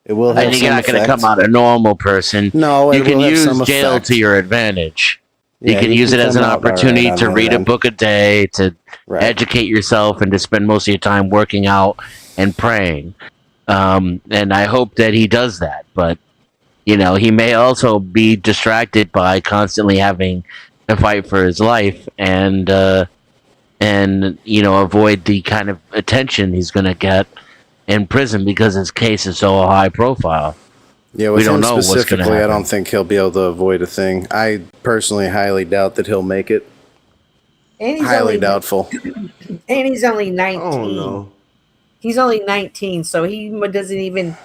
It will have You're not going to come out a normal person. No, you can use some jail effect. to your advantage. Yeah, you can use it as an opportunity to read a end. book a day, to educate yourself, and to spend most of your time working out and praying. And I hope that he does that. But, he may also be distracted by constantly having to fight for his life and avoid the kind of attention he's going to get in prison because his case is so high profile. Yeah, We with don't him know what's going to specifically, I happen. don't think he'll be able to avoid a thing. I personally highly doubt that he'll make it. And he's Highly only doubtful. And he's only I don't 19. know. He's only 19, so he doesn't even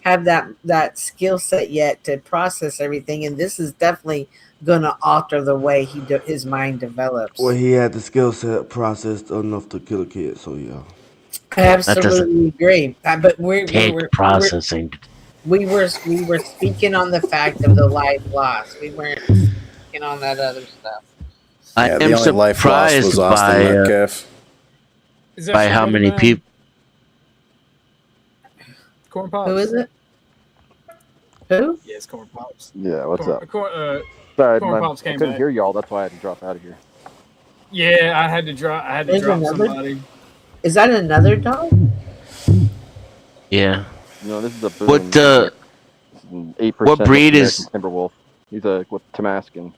have that skill set yet to process everything. And this is definitely going to alter the way his mind develops. Well, he had the skill set processed enough to kill a kid, so yeah. I absolutely agree. But take processing. We were speaking on the fact of the life lost. We weren't speaking on that other stuff. I am surprised by how many people. Corn Pops. Who is it? Who? Yes, Corn Pops. Yeah, what's up? Sorry, Corn Pops I came couldn't back. hear y'all. That's why I had to drop out of here. Yeah, I had to drop somebody. Is that another dog? Yeah. No, this is a boom. What breed is Timberwolf? He's a Tamascan.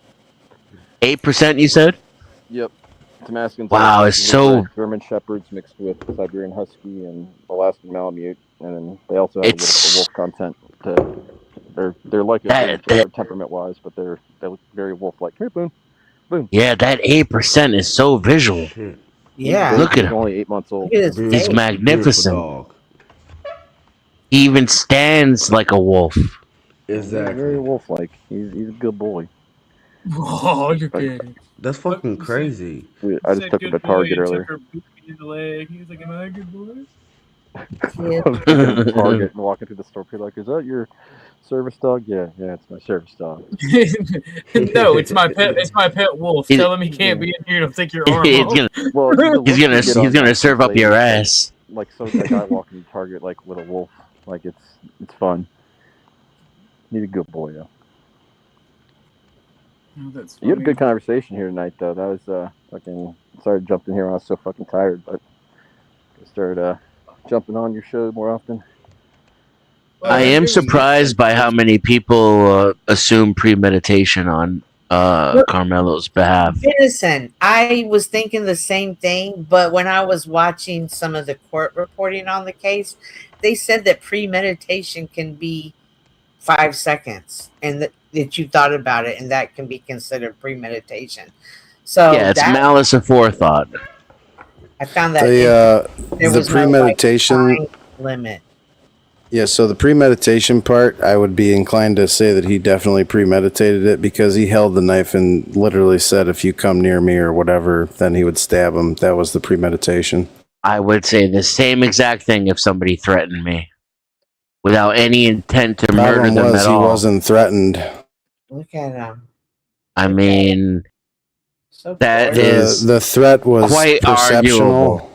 8%? You said. Yep. Tamascans. Wow, it's so. German Shepherds mixed with Siberian Husky and Alaskan Malamute, and then they also have a little bit of wolf content. They're like a temperament-wise, but they look very wolf-like. Here, boom, boom. Yeah, that 8% is so visual. Yeah, look at He's him. only 8 months old. He's magnificent. He even stands like a wolf. Exactly. He's very wolf-like. He's a good boy. Oh, you're kidding. That's fucking crazy. I just took him to Target earlier. In the leg. He was like, "Am I a good boy?" I was taking him to Target and walking through the store. People like, "Is that your service dog?" Yeah, it's my service dog. No, it's my pet. It's my pet wolf. Tell him he can't be in here. He'll take your arm off. He's gonna serve up your ass. Like so, that guy walking to Target like with a wolf. Like it's fun. He's a good boy, though. Oh, that's You had a good conversation here tonight, though. That was fucking. Sorry to jump in here when I was so fucking tired, but I started jumping on your show more often. I am surprised by how many people assume premeditation on Carmelo's behalf. Innocent. I was thinking the same thing, but when I was watching some of the court reporting on the case, they said that premeditation can be 5 seconds, and that you thought about it, and that can be considered premeditation. So yeah, it's malice aforethought. I found that the premeditation limit. Yeah, so the premeditation part, I would be inclined to say that he definitely premeditated it because he held the knife and literally said, "If you come near me or whatever, then he would stab him." That was the premeditation. I would say the same exact thing if somebody threatened me without any intent to murder them at all. He wasn't threatened. Look at him. I mean, that is the threat was quite perceptional. arguable.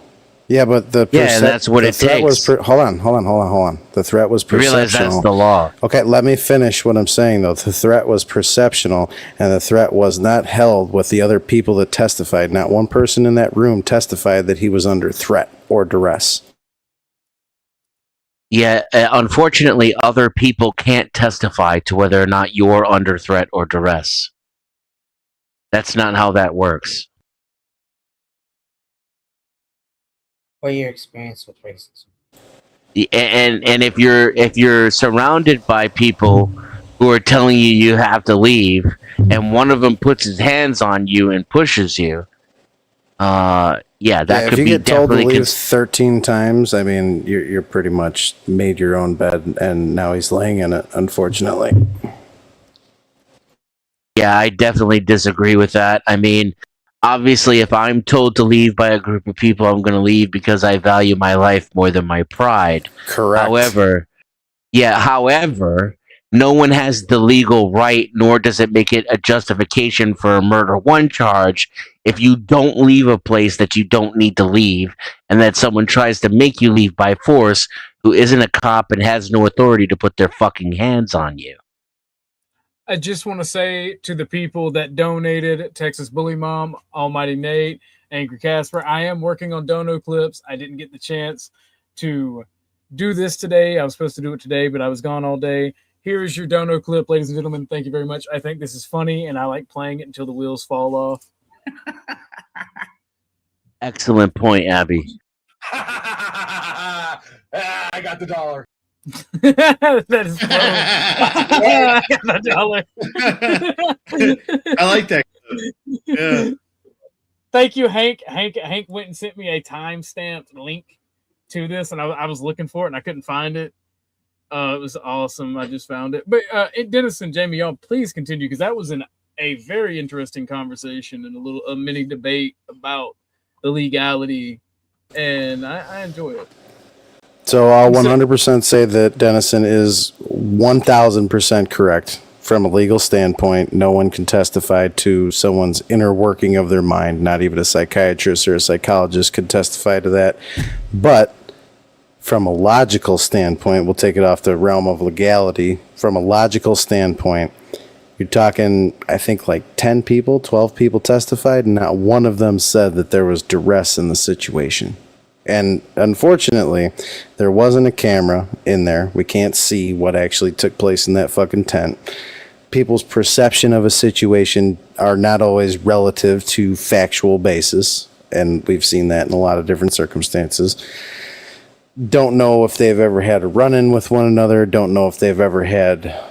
Yeah, but that's what it takes. Hold on. The threat was perceptional. Realize that's the law. Okay, let me finish what I'm saying, though. The threat was perceptional, and the threat was not held with the other people that testified. Not one person in that room testified that he was under threat or duress. Yeah, unfortunately, other people can't testify to whether or not you're under threat or duress. That's not how that works. Or your experience with racism. And if you're surrounded by people who are telling you have to leave, and one of them puts his hands on you and pushes you, that could if you be get told to definitely leave 13 times, I mean, you're pretty much made your own bed, and now he's laying in it, unfortunately. Yeah, I definitely disagree with that. I mean, obviously, if I'm told to leave by a group of people, I'm going to leave because I value my life more than my pride. Correct. However, no one has the legal right, nor does it make it a justification for a murder one charge if you don't leave a place that you don't need to leave, and that someone tries to make you leave by force who isn't a cop and has no authority to put their fucking hands on you. I just want to say to the people that donated, Texas Bully Mom, Almighty Nate, Angry Casper, I am working on dono clips. I didn't get the chance to do this today. I was supposed to do it today, but I was gone all day. Here's your dono clip, ladies and gentlemen. Thank you very much. I think this is funny, and I like playing it until the wheels fall off. Excellent point, Abby. I got the dollar. That is I got the dollar. I like that. Yeah. Thank you, Hank. Hank went and sent me a time-stamped link to this, and I was looking for it, and I couldn't find it. It was awesome. I just found it. But Dennis and Jamie, y'all, please continue, because that was a very interesting conversation and a mini debate about the legality, and I enjoy it. So I'll 100% say that Dennison is 1,000% correct. From a legal standpoint, no one can testify to someone's inner working of their mind. Not even a psychiatrist or a psychologist could testify to that. But from a logical standpoint, we'll take it off the realm of legality. From a logical standpoint, you're talking, I think, like 10 people, 12 people testified, and not one of them said that there was duress in the situation. And unfortunately, there wasn't a camera in there. We can't see what actually took place in that fucking tent. People's perception of a situation are not always relative to factual basis, and we've seen that in a lot of different circumstances. Don't know if they've ever had a run-in with one another. Don't know if they've ever had,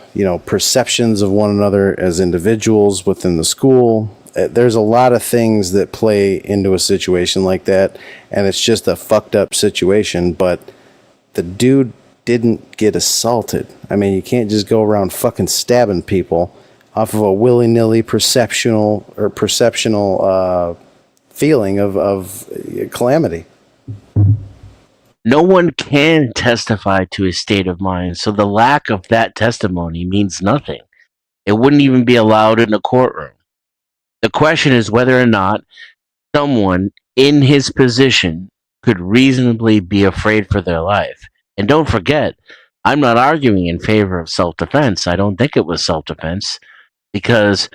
perceptions of one another as individuals within the school. There's a lot of things that play into a situation like that, and it's just a fucked up situation, but the dude didn't get assaulted. I mean, you can't just go around fucking stabbing people off of a willy-nilly perceptional feeling of calamity. No one can testify to his state of mind, so the lack of that testimony means nothing. It wouldn't even be allowed in a courtroom. The question is whether or not someone in his position could reasonably be afraid for their life. And don't forget, I'm not arguing in favor of self-defense. I don't think it was self-defense, because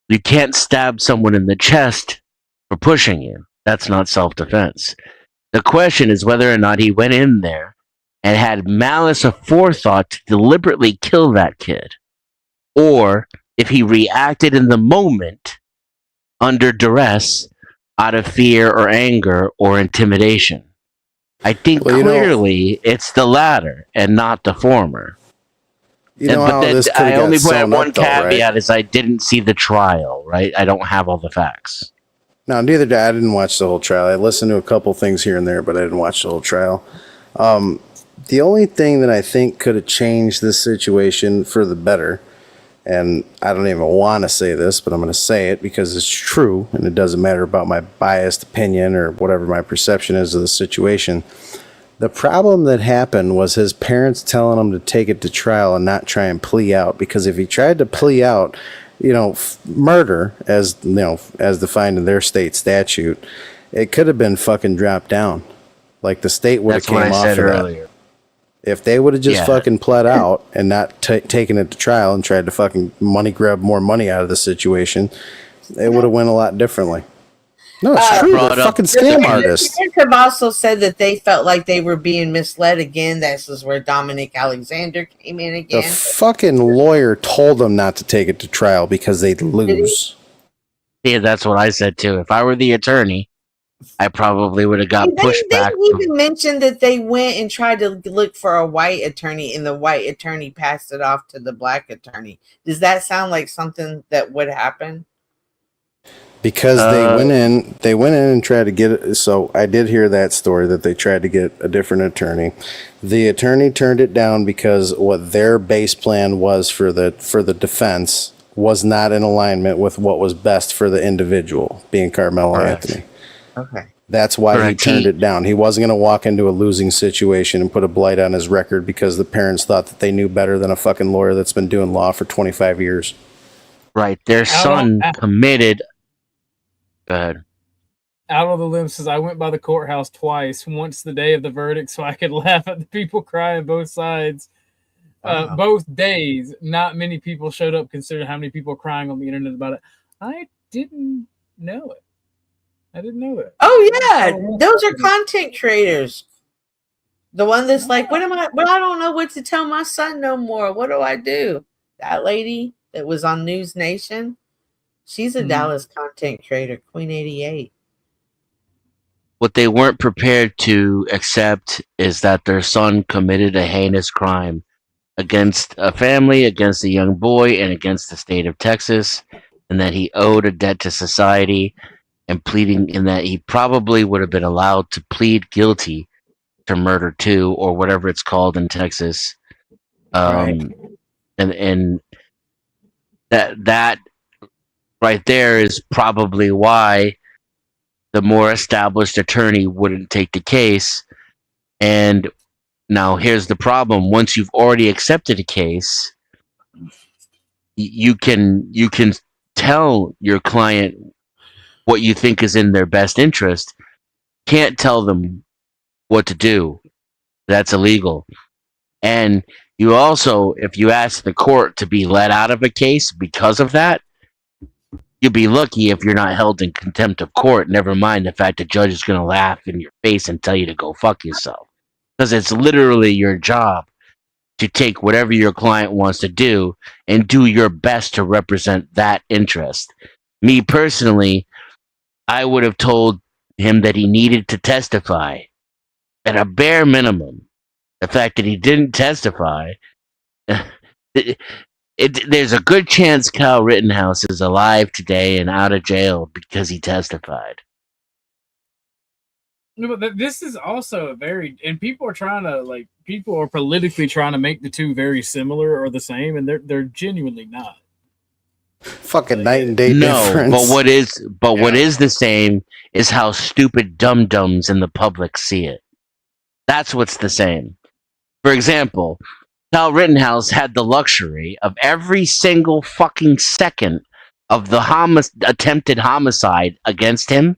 you can't stab someone in the chest for pushing you. That's not self-defense. The question is whether or not he went in there and had malice aforethought to deliberately kill that kid, or if he reacted in the moment under duress out of fear or anger or intimidation. I think clearly it's the latter and not the former. I only put out one caveat, is I didn't see the trial, right? I don't have all the facts. No, neither did I. I didn't watch the whole trial. I listened to a couple things here and there, but I didn't watch the whole trial. The only thing that I think could have changed this situation for the better, and I don't even want to say this, but I'm going to say it because it's true, and it doesn't matter about my biased opinion or whatever my perception is of the situation. The problem that happened was his parents telling him to take it to trial and not try and plea out, because if he tried to plea out, murder, as defined in their state statute, it could have been fucking dropped down. Like the state would have came off of that. If they would have just fucking pled out and not taken it to trial and tried to fucking grab more money out of the situation, it would have went a lot differently. No, it's true. They're fucking scam artists. The have also said that they felt like they were being misled again. This is where Dominic Alexander came in again. The fucking lawyer told them not to take it to trial because they'd lose. Yeah, that's what I said too. If I were the attorney, I probably would have got pushed back. They even mentioned that they went and tried to look for a white attorney, and the white attorney passed it off to the black attorney. Does that sound like something that would happen? Because they went in and tried to get it. So I did hear that story that they tried to get a different attorney. The attorney turned it down because what their base plan was for the defense was not in alignment with what was best for the individual, being Carmelo Anthony. Okay. That's why he turned it down. He wasn't going to walk into a losing situation and put a blight on his record because the parents thought that they knew better than a fucking lawyer that's been doing law for 25 years. Right. Their son committed. Go ahead. Out of the Limb says, I went by the courthouse twice, once the day of the verdict so I could laugh at the people crying both sides. Both days, not many people showed up considering how many people are crying on the internet about it. I didn't know it. I didn't know that. Oh, yeah. Those are content creators. The one that's like, what am I? Well, I don't know what to tell my son no more. What do I do? That lady that was on News Nation, she's a Dallas content creator, Queen 88. What they weren't prepared to accept is that their son committed a heinous crime against a family, against a young boy, and against the state of Texas, and that he owed a debt to society, and pleading in that he probably would have been allowed to plead guilty to murder too, or whatever it's called in Texas. Right. And that right there is probably why the more established attorney wouldn't take the case. And now here's the problem: once you've already accepted a case, you can tell your client what you think is in their best interest. Can't tell them what to do. That's illegal. And you also, if you ask the court to be let out of a case because of that, you'll be lucky if you're not held in contempt of court. Never mind the fact the judge is going to laugh in your face and tell you to go fuck yourself. Because it's literally your job to take whatever your client wants to do and do your best to represent that interest. Me personally, I would have told him that he needed to testify at a bare minimum. The fact that he didn't testify, there's a good chance Kyle Rittenhouse is alive today and out of jail because he testified. No, but this is also and people are trying to people are politically trying to make the two very similar or the same, and they're genuinely not. Fucking night and day difference. But what is the same is how stupid dum-dums in the public see it. That's what's the same. For example, Kyle Rittenhouse had the luxury of every single fucking second of the attempted homicide against him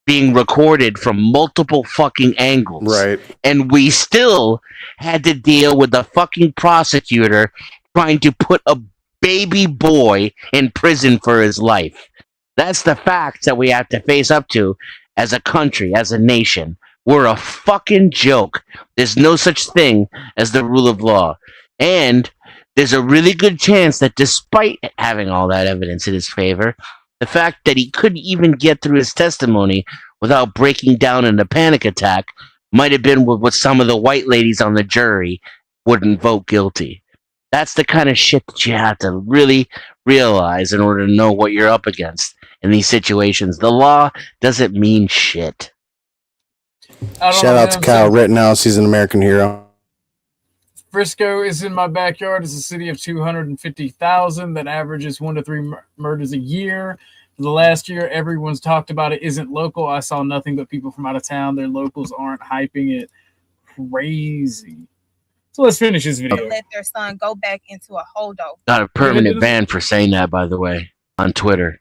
being recorded from multiple fucking angles. Right. And we still had to deal with the fucking prosecutor trying to put a baby boy in prison for his life. That's the facts that we have to face up to as a country, as a nation. We're a fucking joke. There's no such thing as the rule of law. And there's a really good chance that despite having all that evidence in his favor, the fact that he couldn't even get through his testimony without breaking down in a panic attack might have been what some of the white ladies on the jury wouldn't vote guilty. That's the kind of shit that you have to really realize in order to know what you're up against in these situations. The law doesn't mean shit. Shout out to Kyle Rittenhouse. He's an American hero. Frisco is in my backyard. It's a city of 250,000 that averages 1 to 3 murders a year. For the last year, everyone's talked about it. Isn't local. I saw nothing but people from out of town. Their locals aren't hyping it. Crazy. So let's finish this video. Let their son go back into a holdover. Got a permanent ban for saying that, by the way, on Twitter.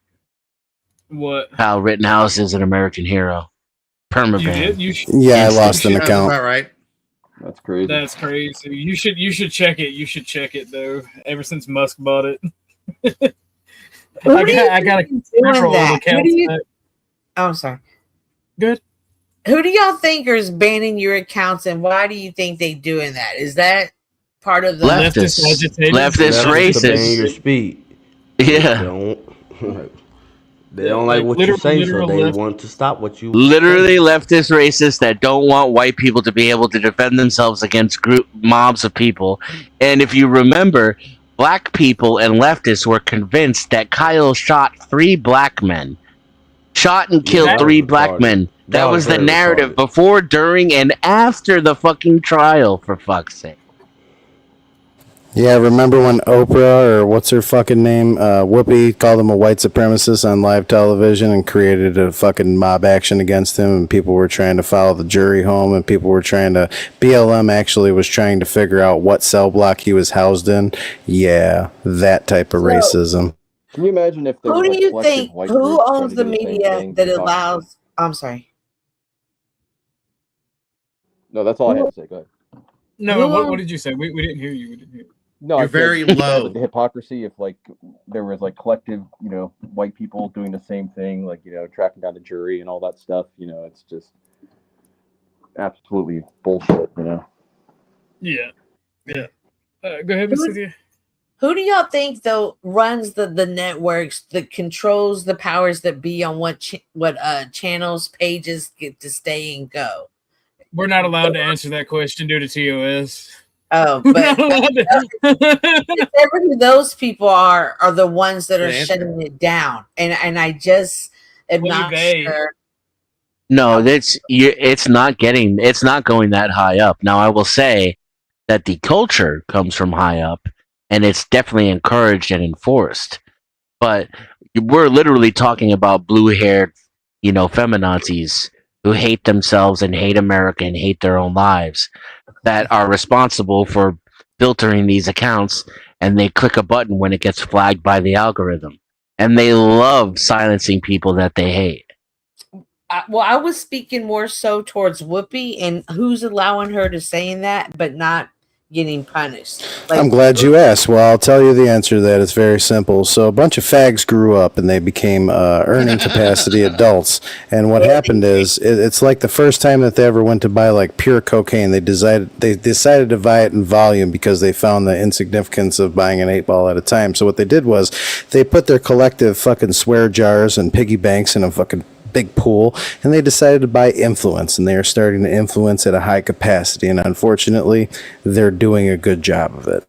What? Kyle Rittenhouse is an American hero. Permaban. Yeah, I lost an account. All right. That's crazy. That's crazy. You should check it. You should check it though. Ever since Musk bought it, I got several accounts. I'm sorry. Good. Who do y'all think is banning your accounts, and why do you think they doing that? Is that part of the leftist racist? Ban your speed. Yeah. They don't like what you say, so they want to stop what you literally say. Leftist racists that don't want white people to be able to defend themselves against mobs of people. And if you remember, black people and leftists were convinced that Kyle shot 3 black men. Shot and killed 3 black men. That was the narrative before, during, and after the fucking trial, for fuck's sake. Yeah, remember when Oprah, or what's her fucking name, Whoopi, called him a white supremacist on live television and created a fucking mob action against him, and people were trying to follow the jury home, and people were trying to, BLM actually was trying to figure out what cell block he was housed in. Yeah, that type of racism. Can you imagine if there who was do you think, who owns the media that allows, I'm sorry. No, that's all I have to say. Go ahead. No, what did you say? We didn't hear you. We didn't hear you. No, you're very low. The hypocrisy if there was collective, white people doing the same thing, tracking down the jury and all that stuff. It's just absolutely bullshit. Yeah. Go ahead, Miss Cynthia. Who do y'all think though runs the networks that controls the powers that be on what channels pages get to stay and go? We're not allowed to answer that question due to TOS. Oh, but whoever those people are the ones that are shutting it down, and I just am not sure. No, it's not going that high up. Now, I will say that the culture comes from high up, and it's definitely encouraged and enforced. But we're literally talking about blue-haired, feminazis who hate themselves and hate America and hate their own lives that are responsible for filtering these accounts, and they click a button when it gets flagged by the algorithm. And they love silencing people that they hate. I was speaking more so towards Whoopi and who's allowing her to saying that, but not getting punished. I'm glad you asked. Well, I'll tell you the answer to that. It's very simple. So a bunch of fags grew up and they became earning capacity adults. And what happened is it's like the first time that they ever went to buy like pure cocaine. They decided to buy it in volume because they found the insignificance of buying an 8-ball at a time. So what they did was they put their collective fucking swear jars and piggy banks in a fucking big pool, and they decided to buy influence, and they are starting to influence at a high capacity, and unfortunately they're doing a good job of it.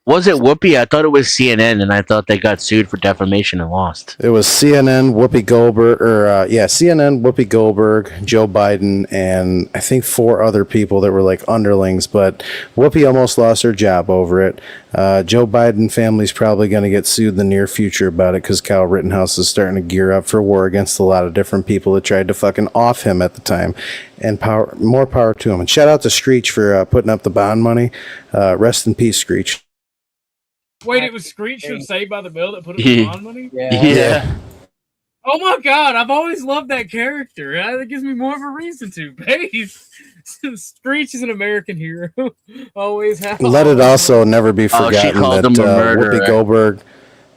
Was it Whoopi? I thought it was CNN, and I thought they got sued for defamation and lost. It was CNN, Whoopi Goldberg, CNN, Whoopi Goldberg, Joe Biden, and I think 4 other people that were like underlings, but Whoopi almost lost her job over it. Joe Biden family's probably going to get sued in the near future about it because Kyle Rittenhouse is starting to gear up for war against a lot of different people that tried to fucking off him at the time. And more power to him. And shout out to Screech for putting up the bond money. Rest in peace, Screech. Wait, it was Screech from Saved by the Bell that put up the bond money? Yeah. Oh my god, I've always loved that character. That gives me more of a reason to. Base. Screech is an American hero. Always has. Let it also never be forgotten she called him a murderer. Whoopi Goldberg.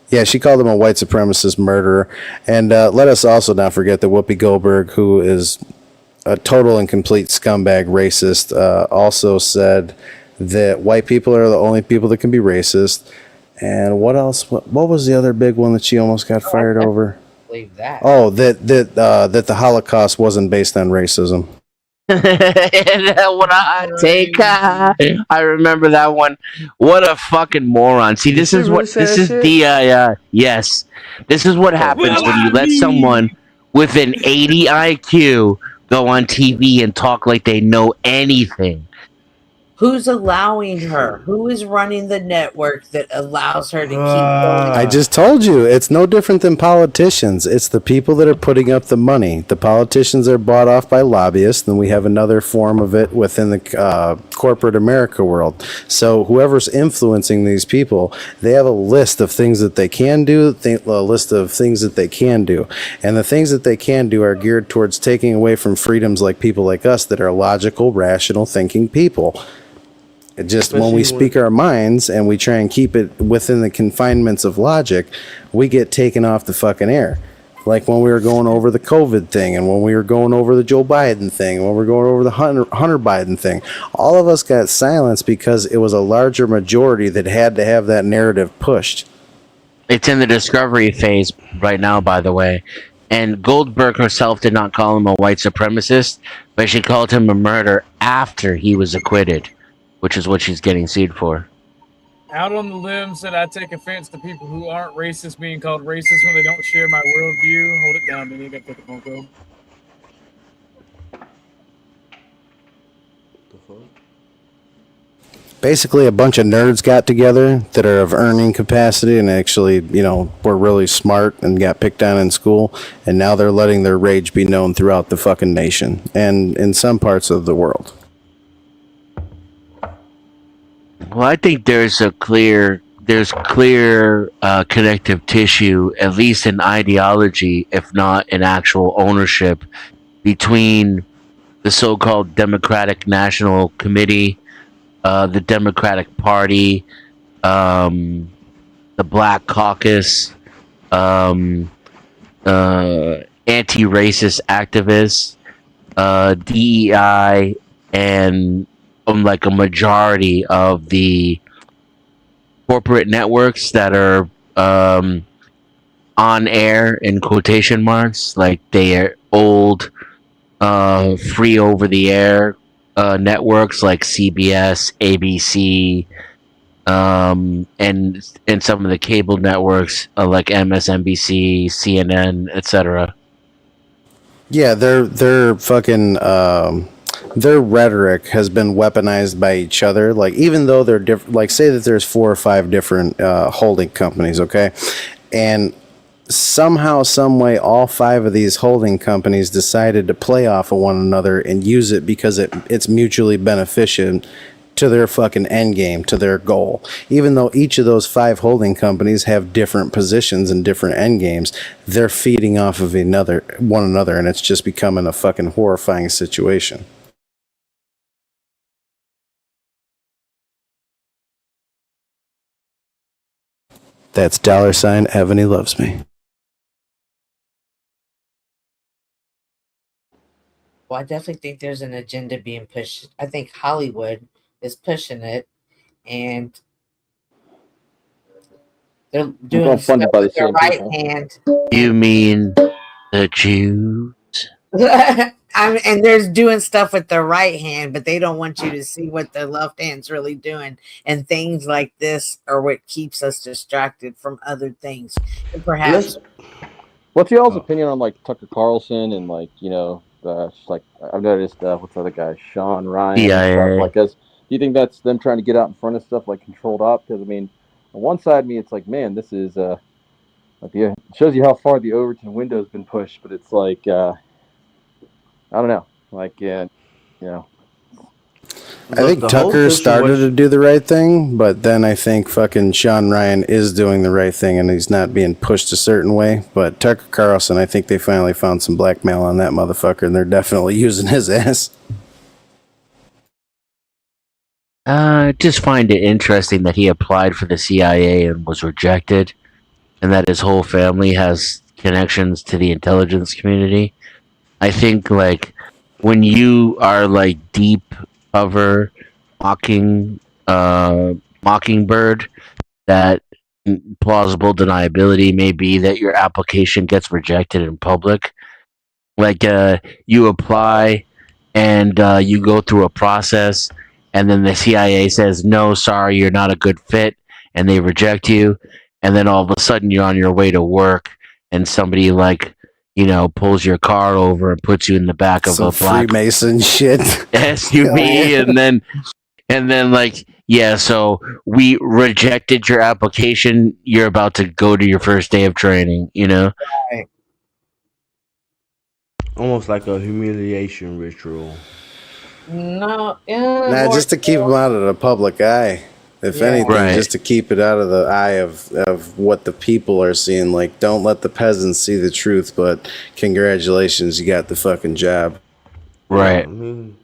Yeah, she called him a white supremacist murderer. And let us also not forget that Whoopi Goldberg, who is a total and complete scumbag racist, also said that white people are the only people that can be racist. And what else? What was the other big one that she almost got fired over? Believe that. Oh, that the Holocaust wasn't based on racism. What I take, I remember that one. What a fucking moron! See, this is yes, this is what happens when you let someone with an 80 IQ go on TV and talk like they know anything. Who's allowing her? Who is running the network that allows her to keep going? I just told you, it's no different than politicians. It's the people that are putting up the money. The politicians are bought off by lobbyists, then we have another form of it within the corporate America world. So whoever's influencing these people, they have a list of things that they can do, a list of things that they can do. And the things that they can do are geared towards taking away from freedoms like people like us that are logical, rational thinking people. It just when we speak our minds and we try and keep it within the confinements of logic, we get taken off the fucking air. Like when we were going over the COVID thing, and when we were going over the Joe Biden thing, and when we were going over the Hunter Biden thing, all of us got silenced because it was a larger majority that had to have that narrative pushed. It's in the discovery phase right now, by the way. And Goldberg herself did not call him a white supremacist, but she called him a murderer after he was acquitted, which is what she's getting sued for. Out on the limb said I take offense to people who aren't racist being called racist when they don't share my worldview. Hold it down, dude. I got to put the phone call. Basically, a bunch of nerds got together that are of earning capacity and actually, were really smart and got picked on in school, and now they're letting their rage be known throughout the fucking nation and in some parts of the world. Well, I think there's clear connective tissue, at least in ideology, if not in actual ownership, between the so-called Democratic National Committee, the Democratic Party, the Black Caucus, anti-racist activists, DEI and like a majority of the corporate networks that are on air in quotation marks, like they are old, free over the air networks like CBS, ABC, and some of the cable networks like MSNBC, CNN, etc. Yeah, their fucking their rhetoric has been weaponized by each other. Like even though they're different, like say that there's 4 or 5 different holding companies, okay, and somehow, some way, all 5 of these holding companies decided to play off of one another and use it because it's mutually beneficial to their fucking end game, to their goal. Even though each of those 5 holding companies have different positions and different end games, they're feeding off of one another, and it's just becoming a fucking horrifying situation. That's $ Ebony loves me. Well, I definitely think there's an agenda being pushed. I think Hollywood is pushing it, and they're doing stuff funded by the with their same right people. hand. You mean the Jews? And they're doing stuff with their right hand, but they don't want you to see what their left hand's really doing. And things like this are what keeps us distracted from other things. And perhaps. What's y'all's opinion on like Tucker Carlson and like like I've noticed what's the other guy, Sean Ryan and stuff like this? Do you think that's them trying to get out in front of stuff like controlled op? Because I mean, on one side of me, it's like, man, this is it shows you how far the Overton window's been pushed, but it's like I don't know, like I think Tucker started to do the right thing, but then I think fucking Sean Ryan is doing the right thing and he's not being pushed a certain way. But Tucker Carlson, I think they finally found some blackmail on that motherfucker and they're definitely using his ass. Just find it interesting that he applied for the CIA and was rejected, and that his whole family has connections to the intelligence community. I think like when you are like deep cover mockingbird, that plausible deniability may be that your application gets rejected in public. Like you apply and you go through a process, and then the CIA says, no, sorry, you're not a good fit, and they reject you, and then all of a sudden you're on your way to work and somebody like pulls your car over and puts you in the back of some a black Freemason shit SUV, and then like, yeah, so we rejected your application, you're about to go to your first day of training, Right. Almost like a humiliation ritual. No, just to keep them out of the public eye. If anything, just to keep it out of the eye of what the people are seeing. Like, don't let the peasants see the truth, but congratulations, you got the fucking job. Right. And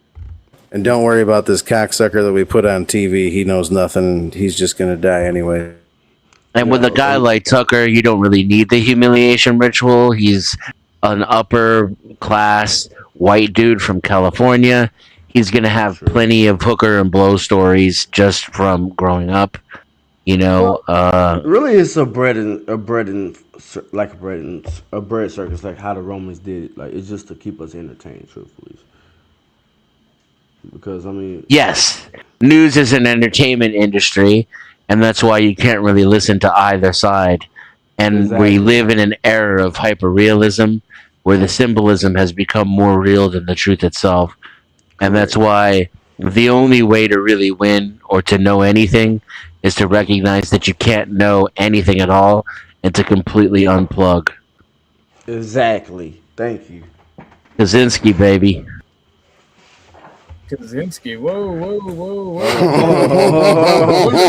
don't worry about this cocksucker that we put on TV. He knows nothing, and he's just going to die anyway. And with a guy like Tucker, you don't really need the humiliation ritual. He's an upper class white dude from California. He's going to have plenty of hooker and blow stories just from growing up. Really, it's a bread circus, like how the Romans did it. Like, it's just to keep us entertained, truthfully. Because I mean, yes, news is an entertainment industry, and that's why you can't really listen to either side. And we live in an era of hyperrealism, where the symbolism has become more real than the truth itself. And that's why the only way to really win or to know anything is to recognize that you can't know anything at all and to completely unplug. Exactly. Thank you. Kaczynski, baby. Kaczynski. Whoa. All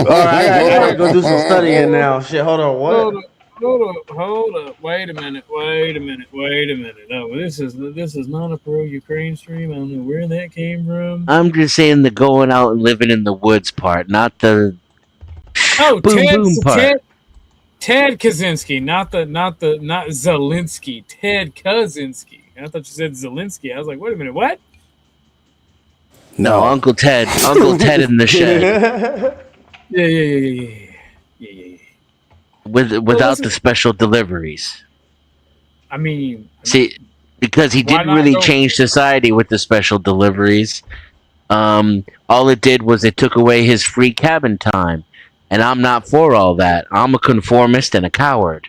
right, I gotta go do some studying now. Shit, hold on. What? Hold up. Wait a minute. No, this is not a pro-Ukraine stream. I don't know where that came from. I'm just saying the going out and living in the woods part, not the boom part. Ted Kaczynski, not Zelensky. Ted Kaczynski. And I thought you said Zelensky. I was like, wait a minute, what? No, Uncle Ted in the shed. Yeah. Without the special deliveries. I mean, see, because he didn't really change society with the special deliveries. All it did was it took away his free cabin time, and I'm not for all that. I'm a conformist and a coward.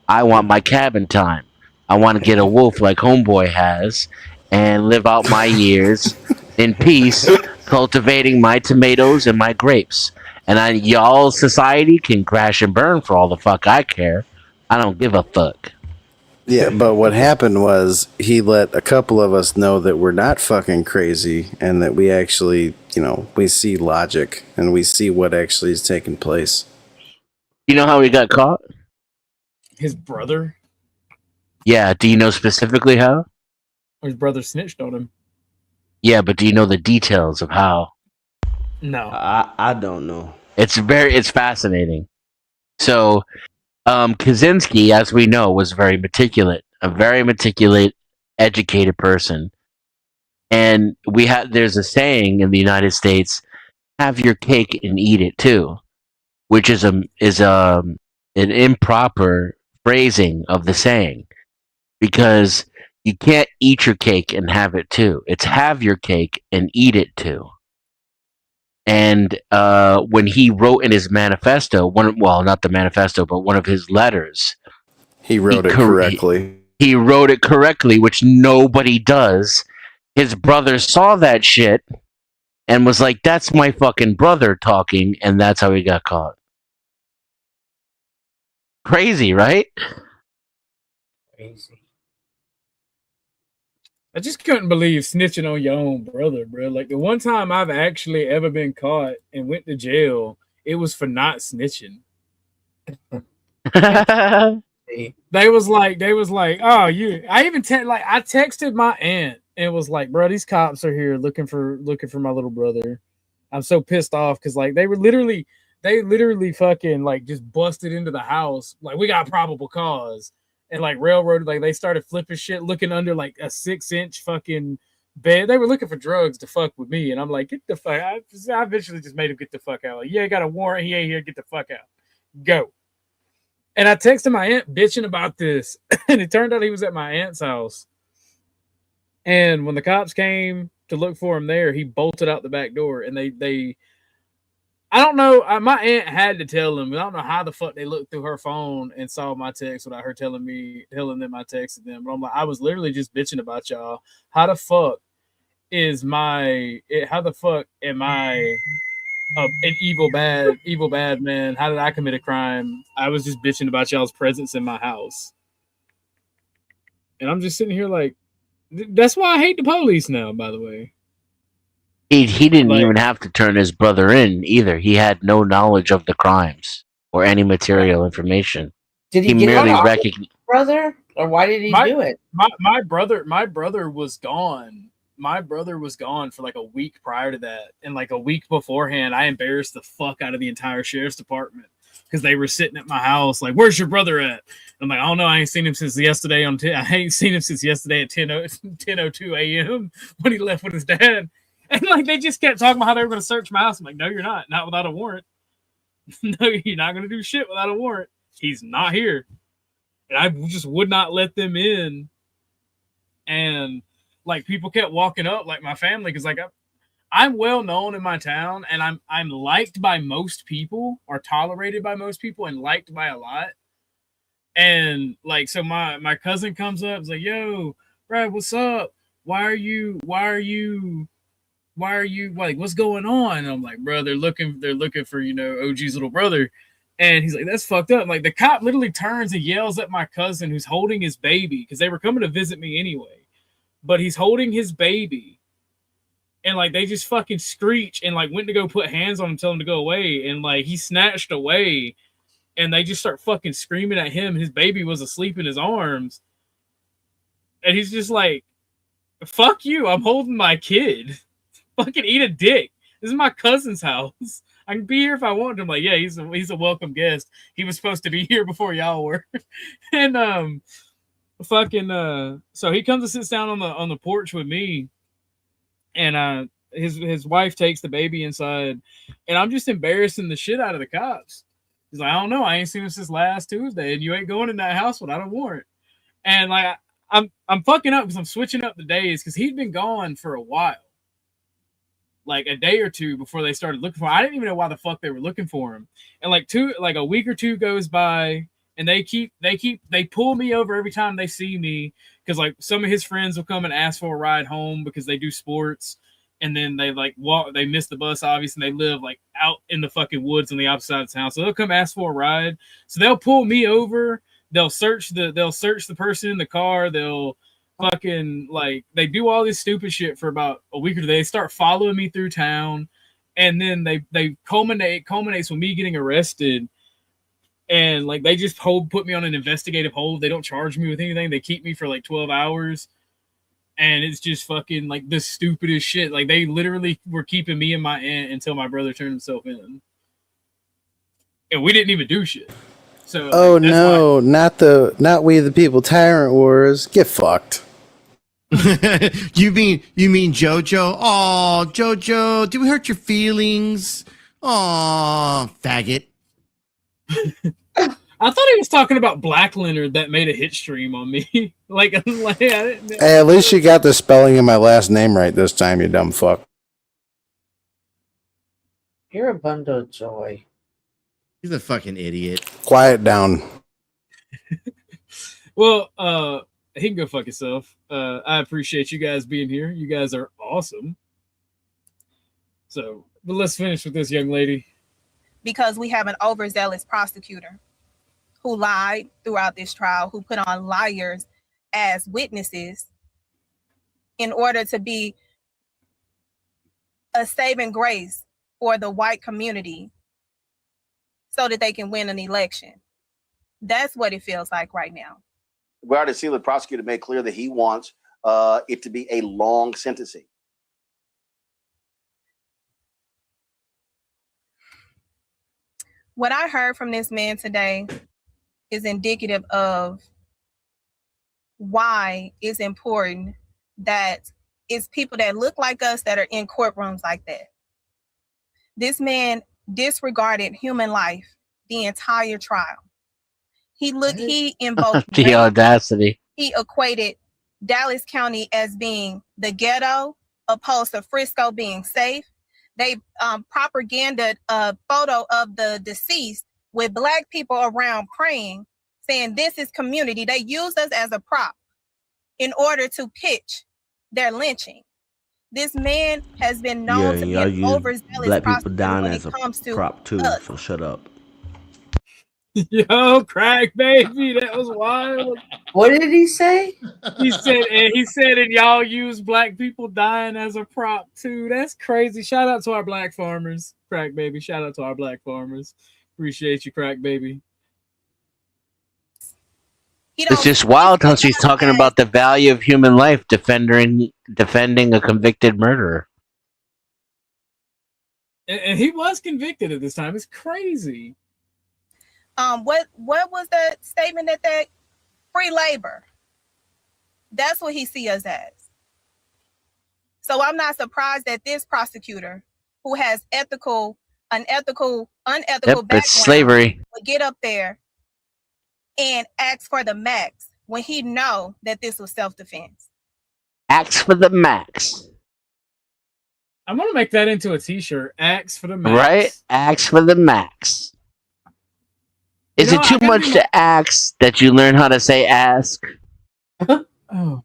I want my cabin time. I want to get a wolf like Homeboy has, and live out my years in peace, cultivating my tomatoes and my grapes. And y'all society can crash and burn for all the fuck I care. I don't give a fuck. Yeah, but what happened was he let a couple of us know that we're not fucking crazy and that we actually, we see logic and we see what actually is taking place. You know how he got caught? His brother? Yeah, do you know specifically how? His brother snitched on him. Yeah, but do you know the details of how? No. I don't know. It's fascinating. So, Kaczynski, as we know, was a very meticulous, educated person. And there's a saying in the United States, have your cake and eat it too, which is an improper phrasing of the saying, because you can't eat your cake and have it too. It's have your cake and eat it too. And when he wrote in his manifesto, not the manifesto, but one of his letters, he wrote it correctly. He wrote it correctly, which nobody does. His brother saw that shit and was like, "That's my fucking brother talking," and that's how he got caught. Crazy, right? Crazy. I just couldn't believe snitching on your own brother, bro. Like the one time I've actually ever been caught and went to jail, it was for not snitching. They was like, oh, you. I even I texted my aunt and was like, bro, these cops are here looking for my little brother. I'm so pissed off because like they literally fucking like just busted into the house. Like we got probable cause. And like railroad, like they started flipping shit, looking under like a 6-inch fucking bed. They were looking for drugs to fuck with me, and I'm like, get the fuck. I eventually just made him get the fuck out. Like, yeah, got a warrant. He ain't here. Get the fuck out. Go. And I texted my aunt bitching about this, and it turned out he was at my aunt's house. And when the cops came to look for him there, he bolted out the back door, and they I don't know. My aunt had to tell them. I don't know how the fuck they looked through her phone and saw my text without her telling them I texted them. But I'm like, I was literally just bitching about y'all. How the fuck am I an evil bad man? How did I commit a crime? I was just bitching about y'all's presence in my house. And I'm just sitting here like, that's why I hate the police now, by the way. He didn't even have to turn his brother in either. He had no knowledge of the crimes or any material information. Did he merely recognize brother, or why did he do it? My brother was gone. My brother was gone for like a week prior to that, and like a week beforehand, I embarrassed the fuck out of the entire sheriff's department because they were sitting at my house like, "Where's your brother at?" I'm like, "I don't know. I ain't seen him since yesterday at 10:02 a.m. when he left with his dad." And like they just kept talking about how they were going to search my house. I'm like, no, you're not without a warrant. No, you're not going to do shit without a warrant. He's not here. And I just would not let them in. And like people kept walking up, like my family, because like I'm well known in my town, and I'm liked by most people, or tolerated by most people, and liked by a lot. And like so my cousin comes up, is like, yo, Brad, what's up? Why are you like, what's going on? And I'm like, bro, they're looking for, OG's little brother. And he's like, that's fucked up. Like the cop literally turns and yells at my cousin who's holding his baby, because they were coming to visit me anyway, but he's holding his baby. And like, they just fucking screech and like went to go put hands on him, tell him to go away. And like, he snatched away, and they just start fucking screaming at him. His baby was asleep in his arms. And he's just like, fuck you. I'm holding my kid. Fucking eat a dick. This is my cousin's house. I can be here if I want. I'm like, yeah, he's a welcome guest. He was supposed to be here before y'all were. And fucking so he comes and sits down on the porch with me, and his wife takes the baby inside, and I'm just embarrassing the shit out of the cops. He's like, I don't know, I ain't seen him since last Tuesday, and you ain't going in that house without a warrant. And like I'm fucking up because I'm switching up the days because he'd been gone for a while. Like a day or two before they started looking for him. I didn't even know why the fuck they were looking for him. And like a week or two goes by, and they pull me over every time they see me because like some of his friends will come and ask for a ride home because they do sports, and then they like walk, they miss the bus obviously, and they live like out in the fucking woods on the opposite side of town. So they'll come ask for a ride. So they'll pull me over, they'll search the person in the car, they'll fucking like they do all this stupid shit for about a week or two. They start following me through town, and then they culminates with me getting arrested. And like they just put me on an investigative hold. They don't charge me with anything. They keep me for like 12 hours. And it's just fucking like the stupidest shit. Like they literally were keeping me and my aunt until my brother turned himself in. And we didn't even do shit. So oh like, no, not we the people tyrant wars. Get fucked. you mean JoJo? Oh, JoJo, did we hurt your feelings? Oh, faggot. I thought he was talking about Black Leonard that made a hit stream on me. like I didn't, hey, at least you got the spelling of my last name right this time, you dumb fuck. You're a bundle of joy. He's a fucking idiot. Quiet down. Well, he can go fuck himself. I appreciate you guys being here. You guys are awesome. So, but let's finish with this young lady. Because we have an overzealous prosecutor who lied throughout this trial, who put on liars as witnesses in order to be a saving grace for the white community so that they can win an election. That's what it feels like right now. We already see the prosecutor made clear that he wants it to be a long sentencing. What I heard from this man today is indicative of why it's important that it's people that look like us that are in courtrooms like that. This man disregarded human life the entire trial. He invoked the audacity. He equated Dallas County as being the ghetto opposed to Frisco being safe. They propagandaed a photo of the deceased with Black people around praying, saying this is community. They used us as a prop in order to pitch their lynching. This man has been known to be an overzealous Black people dying when as it a comes to prop too, us. so shut up. Yo, crack baby, that was wild. What did he say? He said, and y'all use Black people dying as a prop too. That's crazy. Shout out to our Black farmers, crack baby. Shout out to our Black farmers. Appreciate you, crack baby. It's just wild how she's talking about the value of human life, defending a convicted murderer. And he was convicted at this time. It's crazy. What was that statement that free labor? That's what he sees us as. So I'm not surprised that this prosecutor, who has unethical background, it's slavery, would get up there and ask for the max when he know that this was self-defense. Ask for the max. I'm gonna make that into a t-shirt. Ask for the max. Right? Ask for the max. Is it too much to ask that you learn how to say ask? Oh.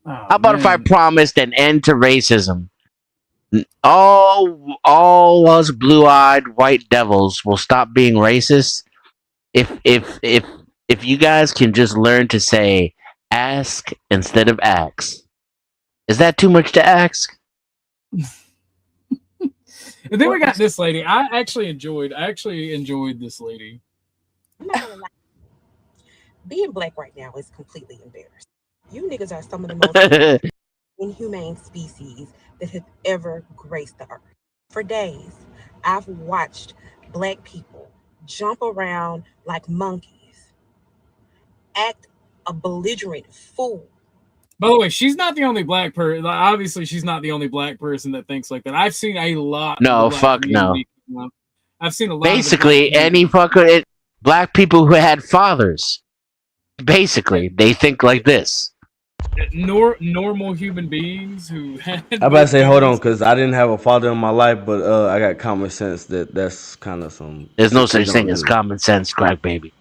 How about if I promised an end to racism? All us blue-eyed white devils will stop being racist if you guys can just learn to say ask instead of ask. Is that too much to ask? And then we got this lady. I actually enjoyed this lady. I'm not gonna lie. Being Black right now is completely embarrassing. You niggas are some of the most inhumane species that have ever graced the earth. For days, I've watched Black people jump around like monkeys, act a belligerent fool. By the way, she's not the only black person. Obviously, she's not the only black person that thinks like that. I've seen a lot. No, of the black fuck no. community. I've seen a lot. Basically, any fucker, black people who had fathers. Basically, they think like this. Normal human beings who had. I about to say, hold on, because I didn't have a father in my life, but I got common sense that's kind of some. There's no such thing as common sense, crack baby.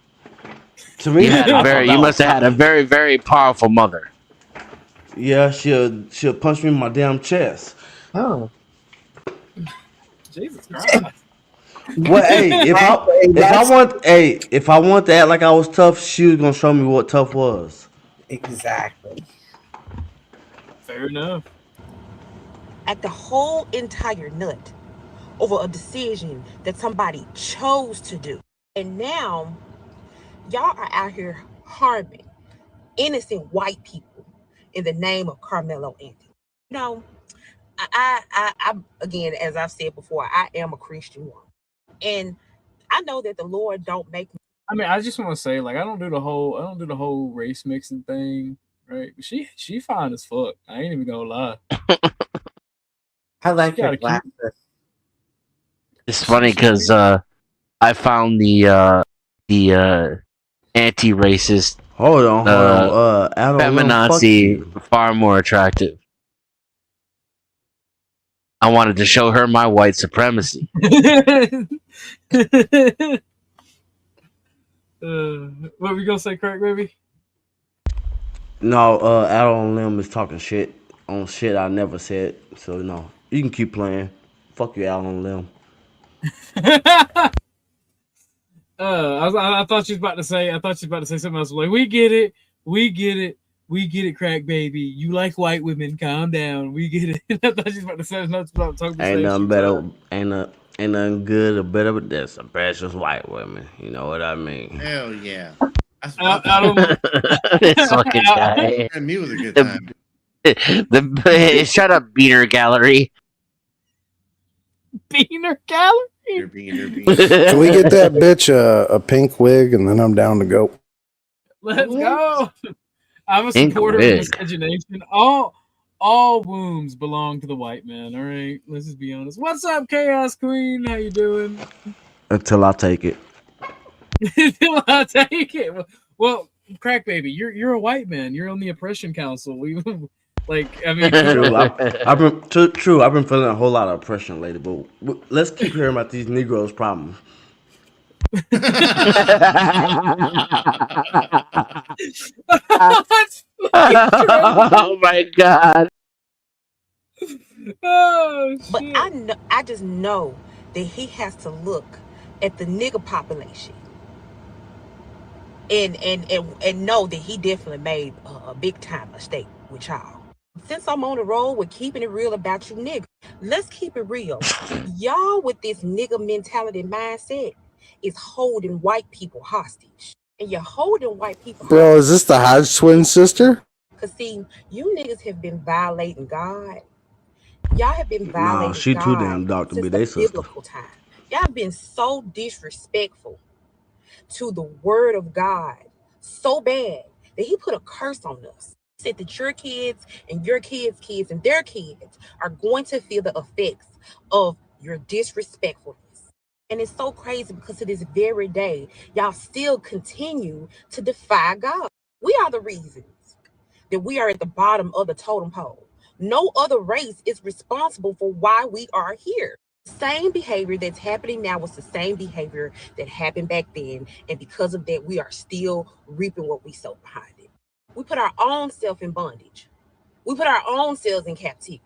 To me, you must have had a very, very powerful mother. Yeah, she'll punch me in my damn chest. Oh, Jesus Christ! Well, hey, if I want to act like I was tough, she was gonna show me what tough was. Exactly. Fair enough. Act the whole entire nut over a decision that somebody chose to do. And now, y'all are out here harming innocent white people in the name of Carmelo Anthony. You know, I again, as I've said before, I am a Christian woman. And I know that the Lord don't make me. I mean, I just want to say, like, I don't do the whole race mixing thing, right? She fine as fuck. I ain't even gonna lie. I like her glasses. It's funny because I found the anti-racist hold on, feminazi far more attractive. I wanted to show her my white supremacy. What we gonna say, Craig, baby? No, Al on Limb is talking shit on shit I never said. So no, you can keep playing. Fuck you, Al on Limb. I thought she was about to say. Something else. Like, we get it, crack baby. You like white women? Calm down. We get it. I thought she was about to say something. Ain't nothing better. Ain't nothing good or better than some precious white women. You know what I mean? Hell yeah. I don't. This fucking guy. Me was a good time. Shut up, Beaner Gallery. Beaner Gallery. Can we get that bitch a pink wig and then I'm down to go? Let's go. I'm a supporter of miscegenation. All wombs belong to the white man. All right, let's just be honest. What's up, Chaos Queen? How you doing? Until I take it. Until I take it. Well, crack baby, you're a white man. You're on the oppression council. Like, I mean, true. I've been feeling a whole lot of oppression lately, but let's keep hearing about these Negroes' problems. Oh my god! Oh, but I just know that he has to look at the nigger population and know that he definitely made a big time mistake with y'all. Since I'm on the road with keeping it real about you niggas, let's keep it real. Y'all with this nigger mentality mindset is holding white people hostage. And you're holding white people Bro, is this the Hodge twin sister? Because see, you niggas have been violating God. Y'all have been violating she God too damn dark to be their sister. Biblical time. Y'all have been so disrespectful to the word of God so bad that he put a curse on us. Said that your kids and your kids' kids and their kids are going to feel the effects of your disrespectfulness. And it's so crazy because to this very day, y'all still continue to defy God. We are the reasons that we are at the bottom of the totem pole. No other race is responsible for why we are here. Same behavior that's happening now was the same behavior that happened back then. And because of that, we are still reaping what we sow behind it. We put our own self in bondage. We put our own selves in captivity.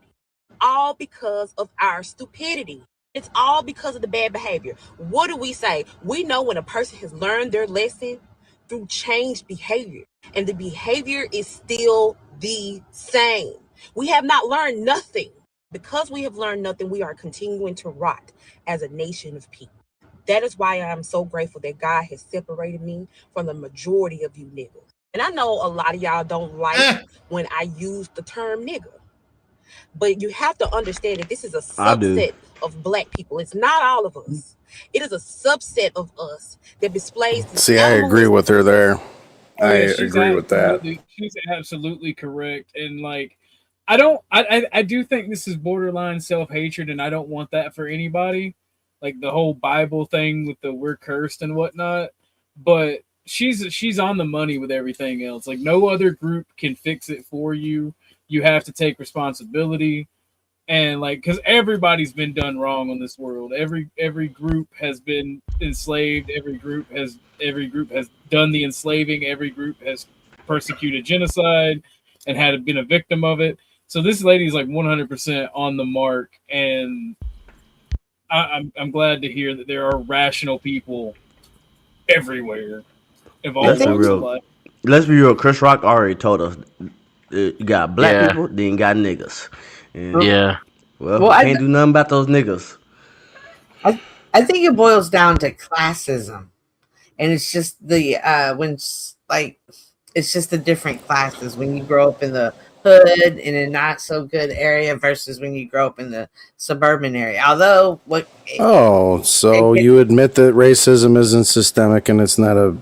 All because of our stupidity. It's all because of the bad behavior. What do we say? We know when a person has learned their lesson through changed behavior. And the behavior is still the same. We have not learned nothing. Because we have learned nothing, we are continuing to rot as a nation of people. That is why I'm so grateful that God has separated me from the majority of you niggas. And I know a lot of y'all don't like when I use the term nigga. But you have to understand that this is a I do. subset of black people. It's not all of us. It is a subset of us that displays this See, I agree with her there. Oh I yeah, she's agree with that. absolutely correct. And like I do think this is borderline self-hatred, and I don't want that for anybody. Like the whole Bible thing with the we're cursed and whatnot. But she's on the money with everything else. Like no other group can fix it for you. You have to take responsibility. And like because everybody's been done wrong on this world. Every group has been enslaved. Every group has done the enslaving. Every group has persecuted genocide and had been a victim of it. So this lady's like 100% on the mark, and I'm glad to hear that there are rational people everywhere of all Let's be walks of real. life. Let's be real. Chris Rock already told us you got black Yeah. people, then you got niggas. And, Yeah. well, Well, we can't do nothing about those niggas. I think it boils down to classism, and it's just the it's just the different classes when you grow up in the hood in a not so good area versus when you grow up in the suburban area. Although Oh, so you admit that racism isn't systemic and it's not a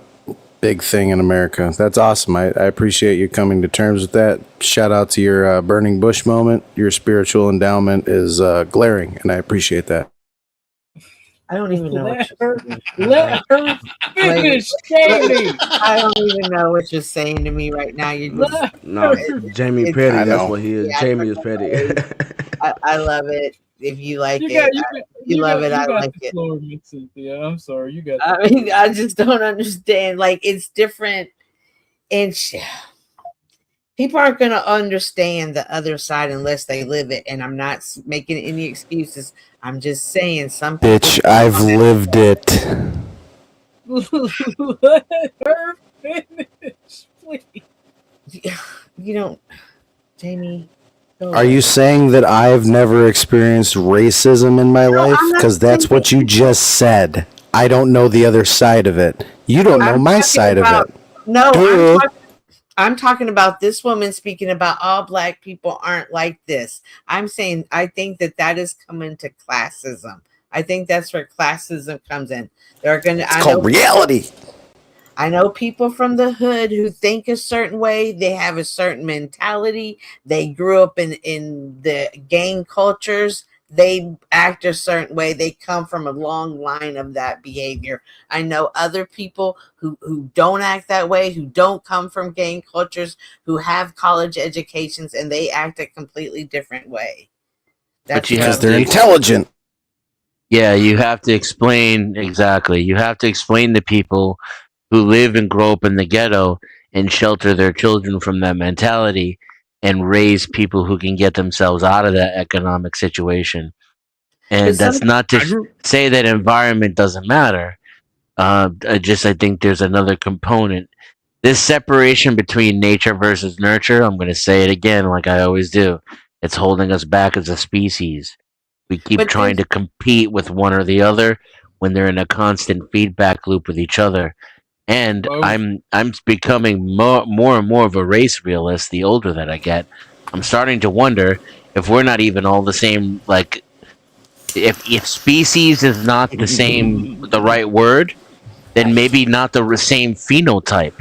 big thing in America. That's awesome. I appreciate you coming to terms with that. Shout out to your burning bush moment. Your spiritual endowment is glaring, and I appreciate that. I don't even know Let her finish, Jamie. I don't even know what you're saying to me right now. You just No, Jamie Petty. I That's know. what he is. Yeah, Jamie is petty. I love it. If you like You it, got you love it. I like the it. floor, Miss Cynthia. I'm sorry, you got. I mean, I just don't understand. Like, it's different, and people aren't going to understand the other side unless they live it. And I'm not making any excuses. I'm just saying some people. Bitch, I've lived it. Let her finish, please. You don't, Jamie. Are you saying that I've never experienced racism in my life? I'm not Because that's saying what you just said. I don't know the other side of it. You don't know my side of it. No, Duh. I'm talking about this woman speaking about all black people aren't like this. I'm saying I think that is coming to classism. I think that's where classism comes in. They're gonna. It's called reality. I know people from the hood who think a certain way. They have a certain mentality. They grew up in the gang cultures. They act a certain way. They come from a long line of that behavior. I know other people who don't act that way, who don't come from gang cultures, who have college educations, and they act a completely different way. But you Because have they're to, intelligent. yeah, you have to explain exactly. You have to explain to people who live and grow up in the ghetto and shelter their children from that mentality and raise people who can get themselves out of that economic situation. And that's not to say that environment doesn't matter. I think there's another component. This separation between nature versus nurture, I'm going to say it again like I always do. It's holding us back as a species. We keep trying to compete with one or the other when they're in a constant feedback loop with each other. And I'm becoming more and more of a race realist the older that I get. I'm starting to wonder if we're not even all the same. Like, if species is not the right word, then maybe not the same phenotype.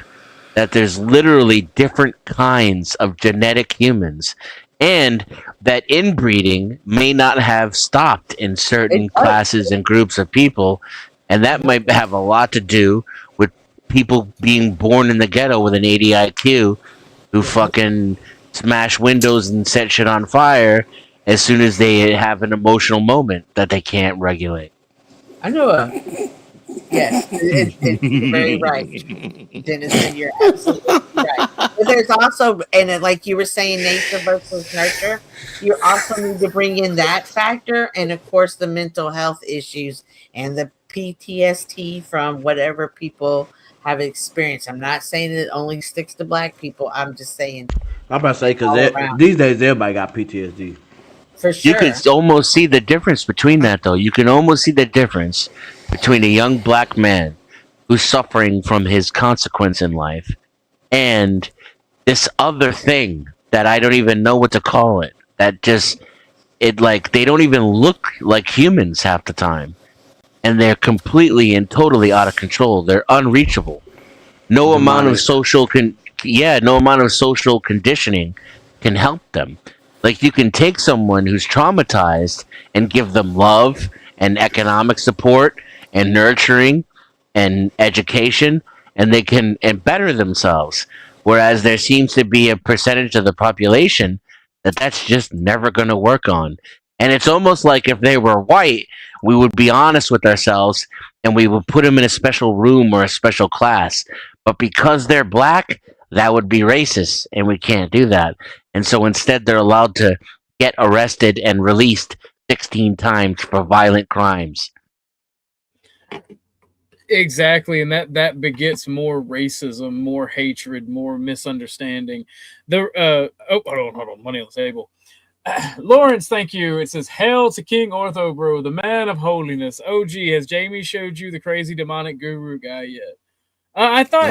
That there's literally different kinds of genetic humans, and that inbreeding may not have stopped in certain classes and groups of people, and that might have a lot to do with people being born in the ghetto with an 80 IQ who fucking smash windows and set shit on fire as soon as they have an emotional moment that they can't regulate. I know yes, it's very right, Denison. You're absolutely right. But there's also, and like you were saying, nature versus nurture. You also need to bring in that factor, and of course, the mental health issues and the PTSD from whatever people have experienced. I'm not saying it only sticks to black people. I'm just saying. I'm about to say because these days everybody got PTSD. For sure. You can almost see the difference between that, though. You can almost see the difference between a young black man who's suffering from his consequence in life and this other thing that I don't even know what to call it. that just they don't even look like humans half the time, and they're completely and totally out of control. They're unreachable. No amount of Demonic. no amount of social conditioning can help them. Like, you can take someone who's traumatized and give them love and economic support and nurturing and education, and they can and better themselves. Whereas there seems to be a percentage of the population that's just never going to work on. And it's almost like if they were white, we would be honest with ourselves and we would put them in a special room or a special class. But because they're black, that would be racist, and we can't do that. And so instead, they're allowed to get arrested and released 16 times for violent crimes. Exactly, and that begets more racism, more hatred, more misunderstanding. Hold on, money on the table. Lawrence, thank you. It says, "Hail to King Ortho, bro, the man of holiness." OG, has Jamie showed you the crazy demonic guru guy yet? I thought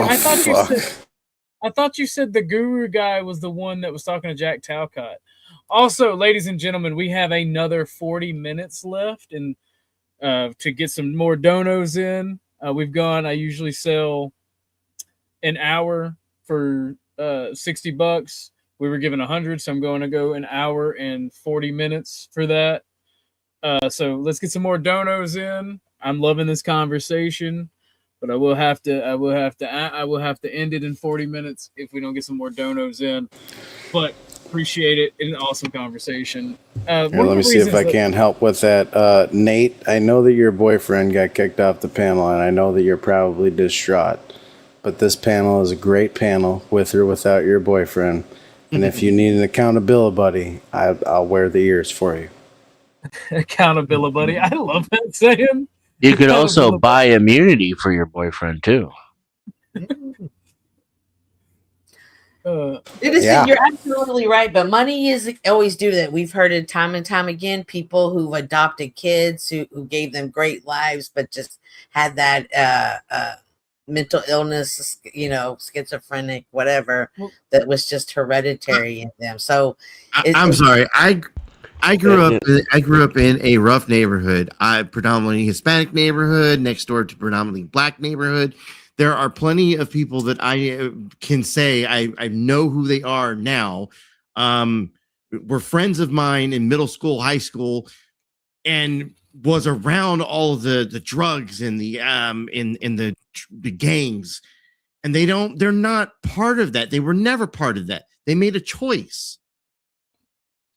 you said the guru guy was the one that was talking to Jack Talcott. Also, ladies and gentlemen, we have another 40 minutes left, and to get some more donos in. I usually sell an hour for $60. We were given 100, so I'm going to go an hour and 40 minutes for that. So let's get some more donos in. I'm loving this conversation, but I will have to end it in 40 minutes if we don't get some more donos in. But appreciate it. It's an awesome conversation. Here, let me see if I can help with that. Nate, I know that your boyfriend got kicked off the panel, and I know that you're probably distraught. But this panel is a great panel, with or without your boyfriend. And if you need an accountability buddy, I'll wear the ears for you. Accountability buddy. I love that saying. You could also buy immunity for your boyfriend too. You're absolutely right, but money is always do that. We've heard it time and time again. People who've adopted kids who gave them great lives, but just had that mental illness, schizophrenic, whatever, that was just hereditary in them. So I'm sorry. I grew up in a rough neighborhood. Predominantly Hispanic neighborhood, next door to predominantly black neighborhood. There are plenty of people that I can say I know who they are now. Were friends of mine in middle school, high school, and was around all of the drugs and the in the gangs. And they're not part of that. They were never part of that. They made a choice.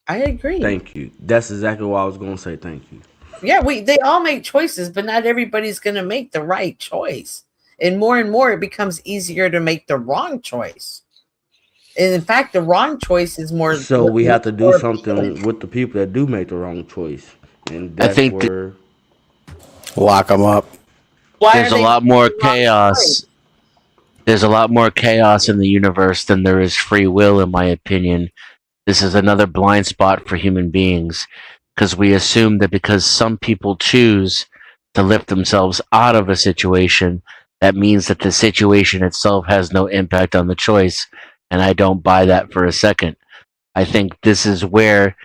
I agree. Thank you. That's exactly what I was going to say. Thank you. Yeah, they all make choices, but not everybody's going to make the right choice. And more, it becomes easier to make the wrong choice. And in fact, the wrong choice is more. So we have to do something with the people that do make the wrong choice, and that's where lock them up. There's a lot more chaos. There's a lot more chaos in the universe than there is free will, in my opinion. This is another blind spot for human beings, because we assume that because some people choose to lift themselves out of a situation, that means that the situation itself has no impact on the choice, and I don't buy that for a second. I think this is where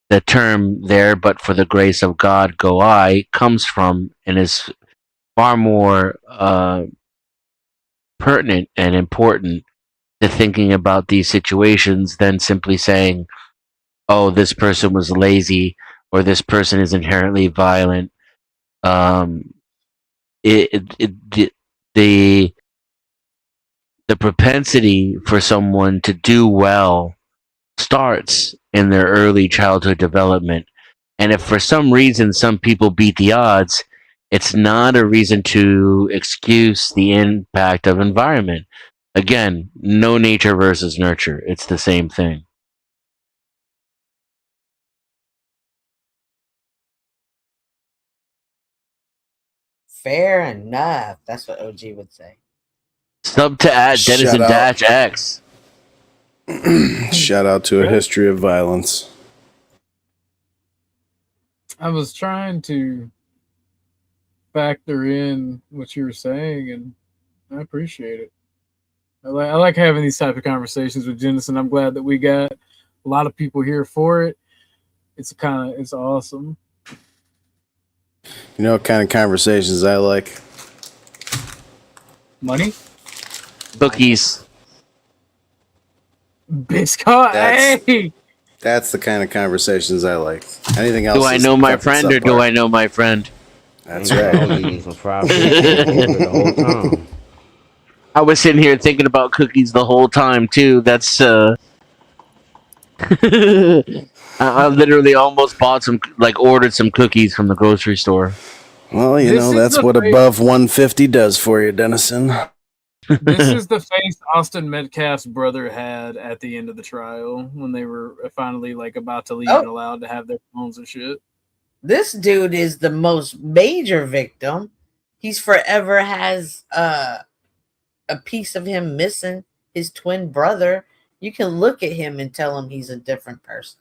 the term "there but for the grace of God go I" comes from, and is far more pertinent and important to thinking about these situations than simply saying, "Oh, this person was lazy," or "this person is inherently violent." The propensity for someone to do well starts in their early childhood development. And if for some reason some people beat the odds, it's not a reason to excuse the impact of environment. Again, no nature versus nurture. It's the same thing. Fair enough. That's what OG would say. Sub to add Denizen Dash X. Shout out to A History of Violence. I was trying to factor in what you were saying, and I appreciate it. I like having these type of conversations with Jennison. I'm glad that we got a lot of people here for it. It's awesome. You know what kind of conversations I like? Money? Cookies. Biscuit. Hey! That's the kind of conversations I like. Anything else? Do I know my friend or do I know my friend? That's right. The whole time. I was sitting here thinking about cookies the whole time too. That's I literally almost bought ordered some cookies from the grocery store. Well, you know, that's what above 150 does for you, Dennison. This is the face Austin Metcalf's brother had at the end of the trial when they were finally about to leave and allowed to have their phones and shit. This dude is the most major victim. He's forever has a piece of him missing, his twin brother. You can look at him and tell him he's a different person.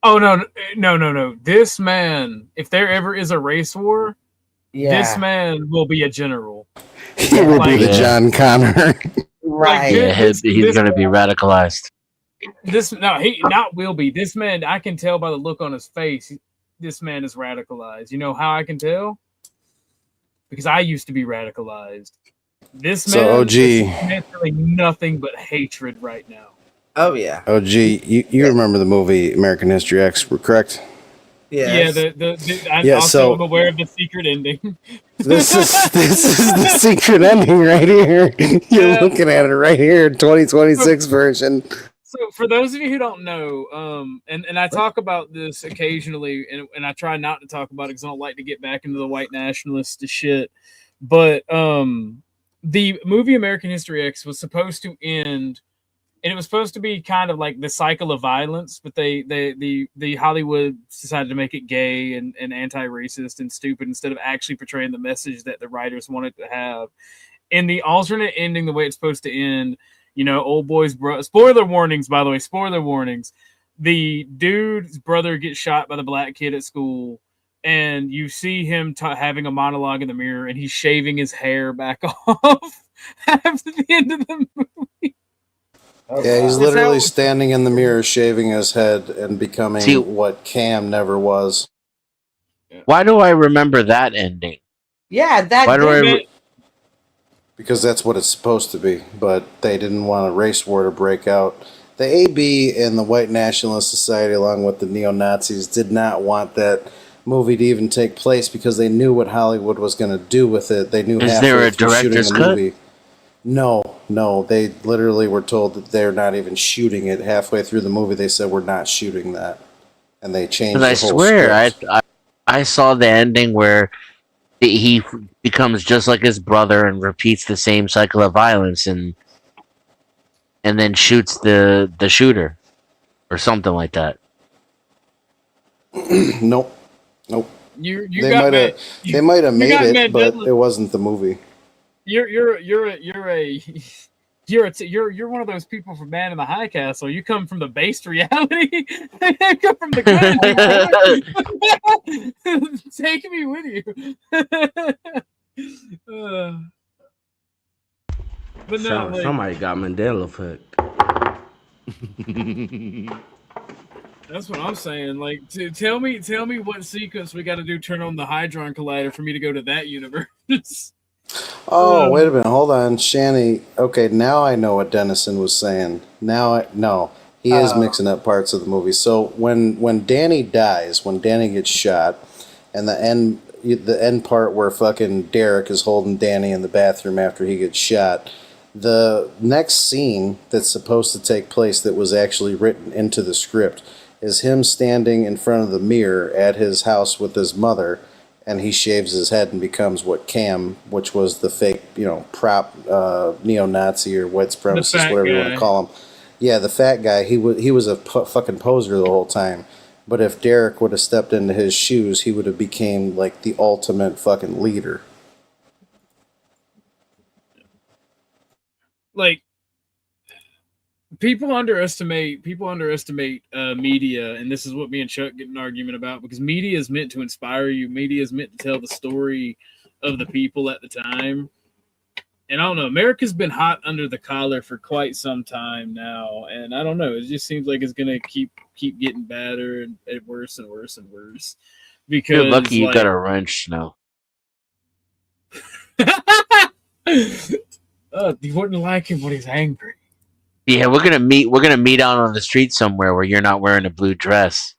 Oh, no. This man, if there ever is a race war, this man will be a general. He will be the John Connor. Right. He's going to be radicalized. He not will be. This man, I can tell by the look on his face, this man is radicalized. You know how I can tell? Because I used to be radicalized. This man is mentally nothing but hatred right now. Oh, yeah. OG, you remember the movie American History X, correct? Yes. Yeah, I'm aware of the secret ending. This is the secret ending right here. You're looking at it right here, 2026 version. So for those of you who don't know, and I talk about this occasionally, and I try not to talk about it because I don't like to get back into the white nationalist shit, but the movie American History X was supposed to end, and it was supposed to be kind of like the cycle of violence, but the Hollywood decided to make it gay and anti-racist and stupid instead of actually portraying the message that the writers wanted to have. In the alternate ending, the way it's supposed to end, you know, old boy's spoiler warnings, by the way, spoiler warnings. The dude's brother gets shot by the black kid at school, and you see him having a monologue in the mirror, and he's shaving his hair back off after the end of the movie. Yeah, he's literally standing in the mirror, shaving his head, and becoming what Cam never was. Why do I remember that ending? Yeah, because that's what it's supposed to be, but they didn't want a race war to break out. The AB and the White Nationalist Society, along with the neo-Nazis, did not want that movie to even take place because they knew what Hollywood was going to do with it. They knew halfway through shooting the movie. No, they literally were told that they're not even shooting it. Halfway through the movie, they said, we're not shooting that. And they changed the whole script. I saw the ending where he becomes just like his brother and repeats the same cycle of violence and then shoots the shooter or something like that. Nope. They might have made it, but it wasn't the movie. You're one of those people from Man in the High Castle. You come from the based reality. You come from the good. Take me with you. But no, somebody got Mandela effect. That's what I'm saying. Like, tell me what sequence we got to do. Turn on the Hadron Collider for me to go to that universe. Oh, wait a minute. Hold on. Shanny. Okay, now I know what Dennison was saying. He is mixing up parts of the movie. So when Danny dies, when Danny gets shot, and the end part where fucking Derek is holding Danny in the bathroom after he gets shot, the next scene that's supposed to take place that was actually written into the script is him standing in front of the mirror at his house with his mother, and he shaves his head and becomes what Cam, which was the fake, prop neo-Nazi or white supremacist, whatever you want to call him. Yeah, the fat guy. He was a fucking poser the whole time. But if Derek would have stepped into his shoes, he would have became like the ultimate fucking leader. Like, people underestimate media, and this is what me and Chuck get an argument about, because media is meant to inspire you. Media is meant to tell the story of the people at the time, And I don't know, America's been hot under the collar for quite some time now, and I don't know. It just seems like it's gonna keep getting badder and worse and worse and worse. Because you're lucky you got a wrench now. You wouldn't like him when he's angry. Yeah, we're gonna meet out on the street somewhere where you're not wearing a blue dress.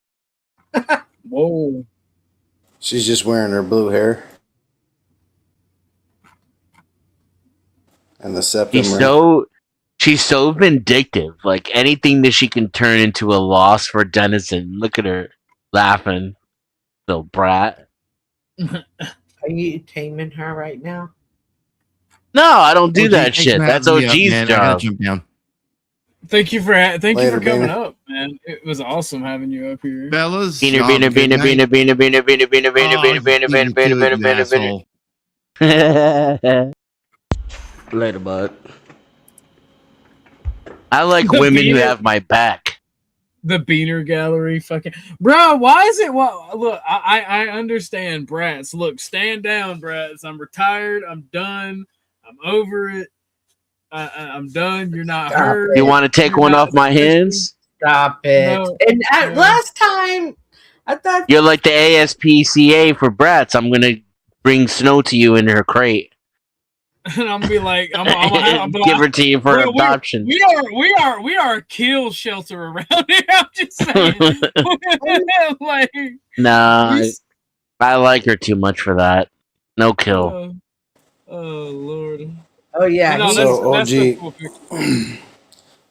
Whoa. She's just wearing her blue hair. And the septum she's so vindictive. Like anything that she can turn into a loss for Denizen. Look at her laughing, little brat. Are you taming her right now? No, I don't do that shit. That's OG's man. job. I gotta jump down. Thank you for Later, coming Beaner. up, man. It was awesome having you up here. Fellas, Beaner. Later, bud. I like The women who Beaner- have my back. The Beaner Gallery, fucking bro. Why is it? Well, look, I understand, brats. Look, stand down, brats. I'm retired. I'm done. I'm over it. I'm done. You're not Stop hurt. You want to take You're one not off my hands? Stop it. No. And No. last time, I thought You're like the ASPCA for brats. I'm gonna bring Snow to you in her crate. And I'm gonna be like, I'm Give her to you for We're- adoption. We are a kill shelter around here. I'm just saying. Like, Nah, we- I like her too much for that. No kill. oh Lord. oh yeah, No, he- So, that's a cool picture.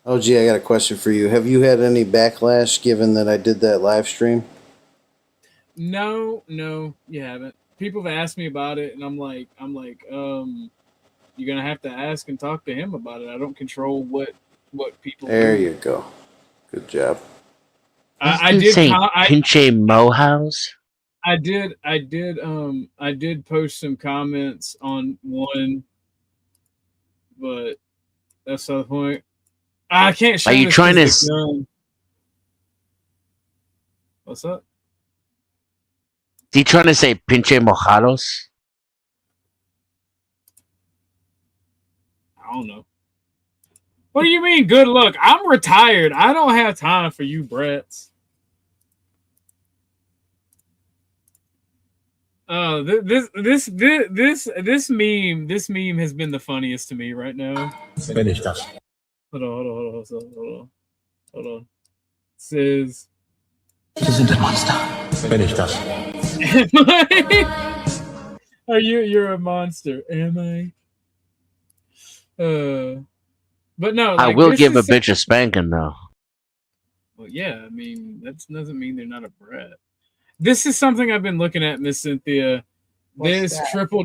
OG, I got a question for you. Have you had any backlash given that I did that live stream? No, you haven't. People have asked me about it, and I'm like, you're gonna have to ask and talk to him about it. I don't control what people There do. you go. Good job. I did say I Pinche Mohouse. I did post some comments on one, but that's the point. I can't show Are you this trying 'cause to the gun. What's up? Is he trying to say Pinche Mojados? I don't know. What do you mean good luck? I'm retired. I don't have time for you brats. This meme has been the funniest to me right now. Finish that. Hold on. It says Isn't a monster. Finish that. Are you're a monster, am I? But no, I like, will this give a is bitch a spanking though. Well, yeah, I mean that doesn't mean they're not a brat. This is something I've been looking at, Miss Cynthia. What's that? Triple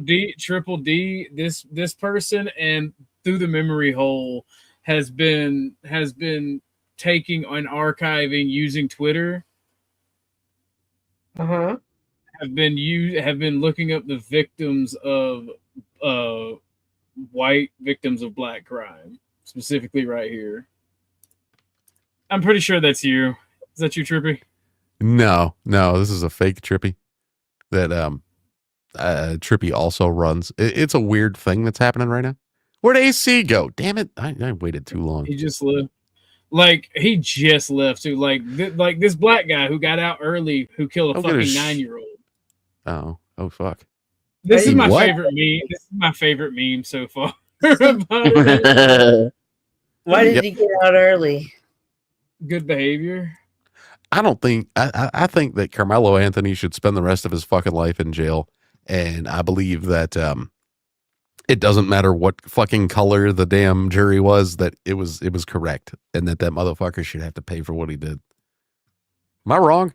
D, this person, and through the memory hole has been taking and archiving using Twitter. uh-huh. Have been looking up the victims of white victims of black crime, specifically right here. I'm pretty sure that's you. Is that you, Trippy? No, this is a fake Trippy that Trippy also runs. It's a weird thing that's happening right now. Where'd AC go? Damn it! I waited too long. He just left. Like he just left too. Like this black guy who got out early who killed a I'm gonna fucking 9-year-old. Oh fuck. This is my What? favorite meme. This is my favorite meme so far. Why did Yep. he get out early? Good behavior. I don't think I think that Carmelo Anthony should spend the rest of his fucking life in jail, and I believe that it doesn't matter what fucking color the damn jury was, that it was correct, and that motherfucker should have to pay for what he did. Am I wrong?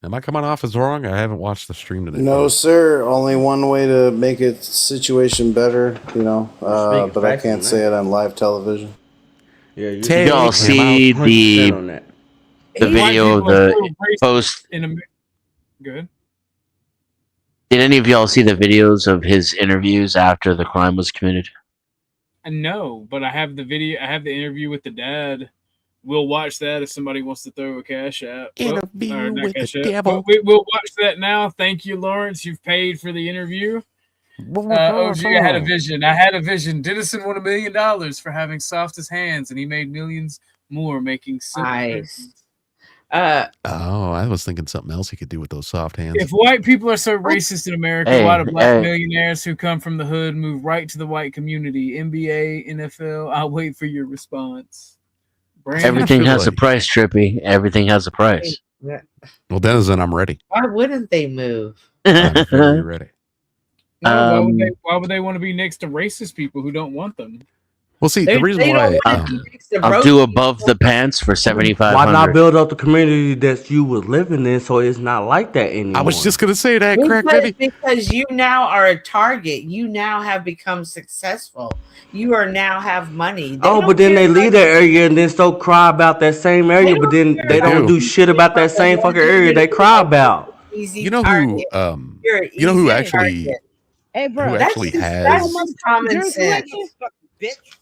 Am I coming off as wrong? I haven't watched the stream today. No, sir. Only one way to make a situation better, but I can't say it on live television. Yeah, you Did y'all see the video of the post? Good. Did any of y'all see the videos of his interviews after the crime was committed? No, but I have the video. I have the interview with the dad. We'll watch that if somebody wants to throw a cash app. Interview Not with cash the app, devil. but we'll watch that now. Thank you, Lawrence. You've paid for the interview. OG, I had a vision. I had a vision. Dennison won $1 million for having softest hands, and he made millions more making simple Nice. I was thinking something else he could do with those soft hands. If white people are so racist in America, why do black millionaires who come from the hood move right to the white community? NBA, NFL, I'll wait for your response. Everything has a price, Trippy. Everything has a price. Well, Denizen, I'm ready. Why wouldn't they move? I'm very ready. No, why would they want to be next to racist people who don't want them? Well, see, the reason why I'll do above the pants for $7,500. Why not build up the community that you was living in so it's not like that anymore? I was just gonna say that, crack baby. Because you now are a target. You now have become successful. You are now have money. But then they leave that area and then so cry about that same area, but then they don't do shit about that same fucking area they cry about. You know who? You know who actually? Hey, bro, who actually has? That's common sense.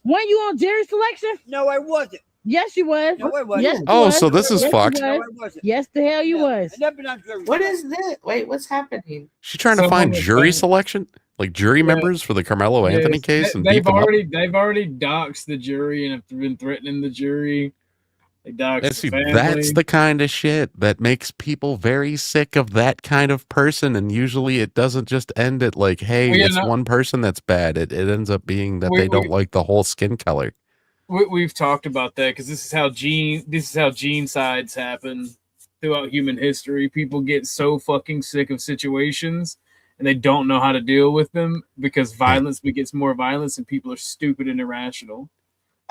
When you on Jerry's selection? No, I wasn't. Yes, you was. No, I wasn't. Yes, you Oh, was. so this is Yes, fucked. you was. No, I wasn't. Yes, the hell you was. I've never been on Jerry's. What is this? Wait, what's happening? She's trying to find jury selection, like jury members for the Carmelo Anthony case, and they've beat them up. they've already doxed the jury and have been threatening the jury. They doxed And see, the family. that's the kind of shit that makes people very sick of that kind of person. And usually it doesn't just end at like, hey, it's one person that's bad. It ends up being that they don't like the whole skin color. We've talked about that because this is how genocides happen throughout human history. People get so fucking sick of situations and they don't know how to deal with them because violence begets more violence and people are stupid and irrational.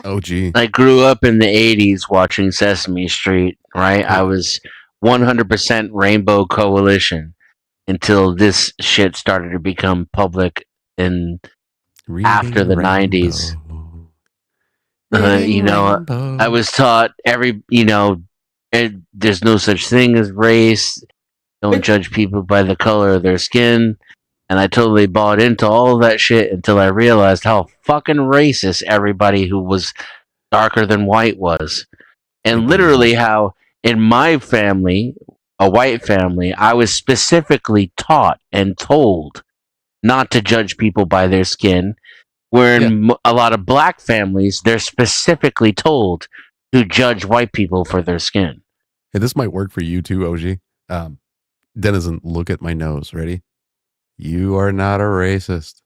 Oh, gee. I grew up in the 80s watching Sesame Street, right? I was 100% Rainbow Coalition until this shit started to become public after the 90s. I was taught there's no such thing as race. Don't judge people by the color of their skin. And I totally bought into all of that shit until I realized how fucking racist everybody who was darker than white was. And literally how in my family, a white family, I was specifically taught and told not to judge people by their skin. Where in a lot of black families, they're specifically told to judge white people for their skin. Hey, this might work for you too, OG. Denizen, look at my nose. Ready? You are not a racist.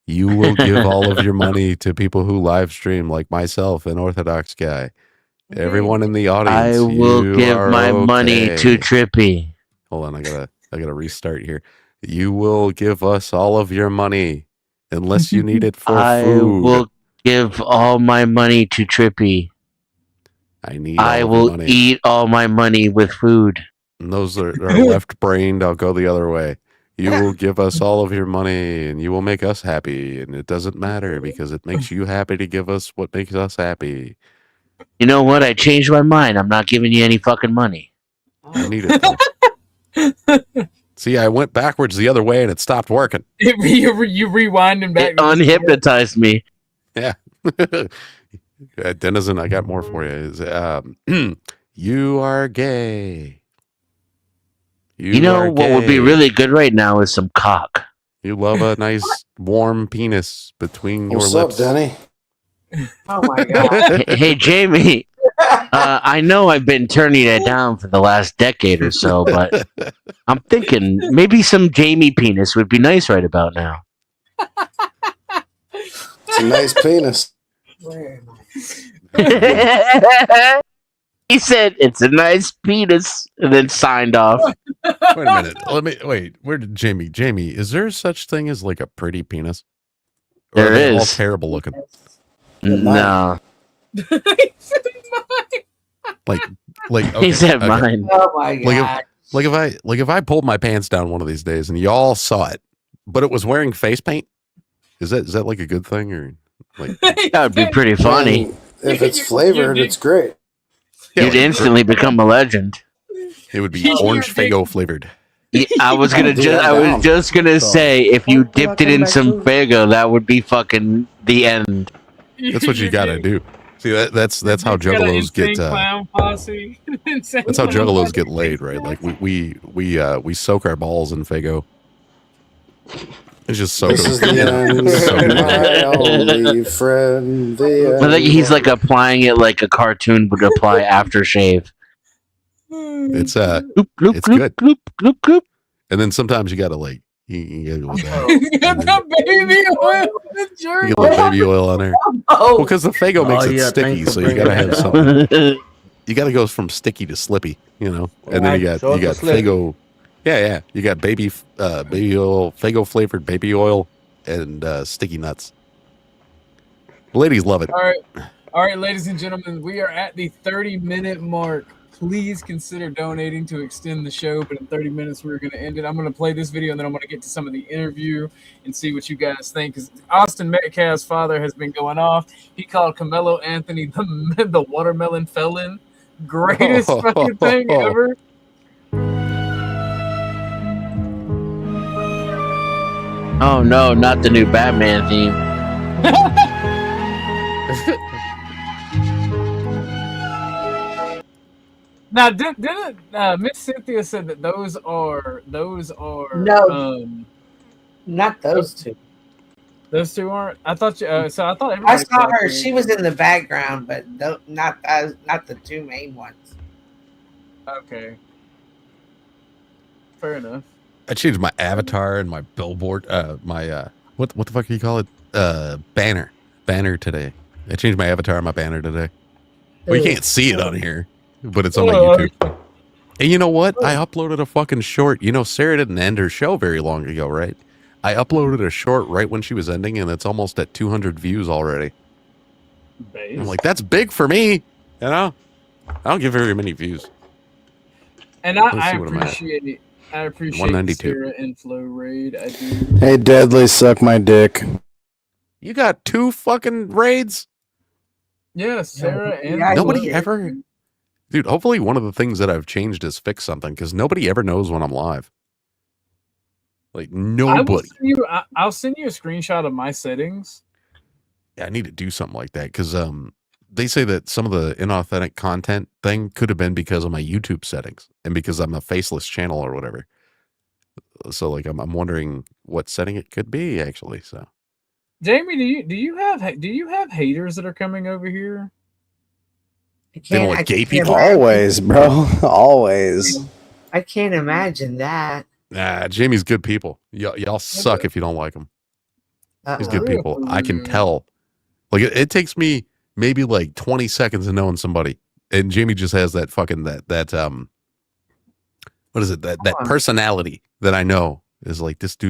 You will give all of your money to people who live stream, like myself, an Orthodox guy. Everyone in the audience. I will give my money to Trippy. Hold on, I gotta restart here. You will give us all of your money unless you need it for food. I will give all my money to Trippy. I will eat all my money with food. And those are left-brained. I'll go the other way. You will give us all of your money, and you will make us happy. And it doesn't matter because it makes you happy to give us what makes us happy. You know what? I changed my mind. I'm not giving you any fucking money. I need it. See, I went backwards the other way, and it stopped working. You rewind and back. It unhypnotized me. Yeah. Denizen, I got more for you. You are gay. You know what would be really good right now is some cock. You love a nice warm penis between your lips. What's up, Denny? Oh my god. Hey, Jamie. I know I've been turning it down for the last decade or so, but I'm thinking maybe some Jamie penis would be nice right about now. It's a nice penis. Where am I? He said it's a nice penis and then signed off. Wait a minute. Where did Jamie? Jamie, is there such thing as like a pretty penis? Or There are they all is. terrible looking. No. Like He said mine. Oh my god. If I pulled my pants down one of these days and y'all saw it, but it was wearing face paint, is that like a good thing or like that would be pretty funny. If it's flavored, it's great. You'd instantly become a legend. It would be orange Faygo flavored. Yeah, I was just gonna say if you dipped it in some Faygo, that would be fucking the end. That's what you gotta do. See that's how juggalos get. That's how juggalos get laid, right? Like we soak our balls in Faygo. It's just so This is the end. so My only friend. I think he's like applying it like a cartoon would apply aftershave. It's Gloop, gloop, it's gloop, good. gloop, gloop, gloop. And then sometimes you gotta like you gotta go with that. The baby oil, the jerky. You get a little baby oil on there. Well, because the Fago makes it sticky, so you gotta have something. You gotta go from sticky to slippy, you know. And then you got Fago. Yeah. You got baby oil, Fago flavored baby oil, and sticky nuts. Ladies love it. All right, ladies and gentlemen, we are at the 30-minute mark. Please consider donating to extend the show, but in 30 minutes we're going to end it. I'm going to play this video, and then I'm going to get to some of the interview and see what you guys think. Because Austin Metcalf's father has been going off. He called Carmelo Anthony the watermelon felon. Greatest fucking thing ever. Oh no, not the new Batman theme. Now, didn't Miss Cynthia said that those are No. Not those two. Those two aren't. I thought I thought everybody. I saw her. She was in the background, but not the two main ones. Okay. Fair enough. I changed my avatar and my billboard. My what the fuck do you call it? Banner today. I changed my avatar and my banner today. We can't see it on here, but it's on my YouTube. And you know what? I uploaded a fucking short. You know, Sarah didn't end her show very long ago, right? I uploaded a short right when she was ending, and it's almost at 200 views already. I'm like, that's big for me. You know, I don't get very many views. And I appreciate it. I appreciate 192. Sarah and Flow Raid. I do. Hey, Deadly, suck my dick. You got 2 fucking raids? Yeah, Sarah and nobody ever. Dude, hopefully one of the things that I've changed is fix something, because nobody ever knows when I'm live. Like, nobody. I'll send you a screenshot of my settings. Yeah, I need to do something like that, because they say that some of the inauthentic content thing could have been because of my YouTube settings and because I'm a faceless channel or whatever. So, like, I'm wondering what setting it could be, actually. So, Jamie, do you have haters that are coming over here? They don't like gay people. Always, bro. Always. I can't imagine that. Nah, Jamie's good people. Y'all suck if you don't like him. He's good people. I can tell. Like, it takes me maybe like 20 seconds of knowing somebody, and Jamie just has that fucking that what is it, that personality that I know is like, this dude's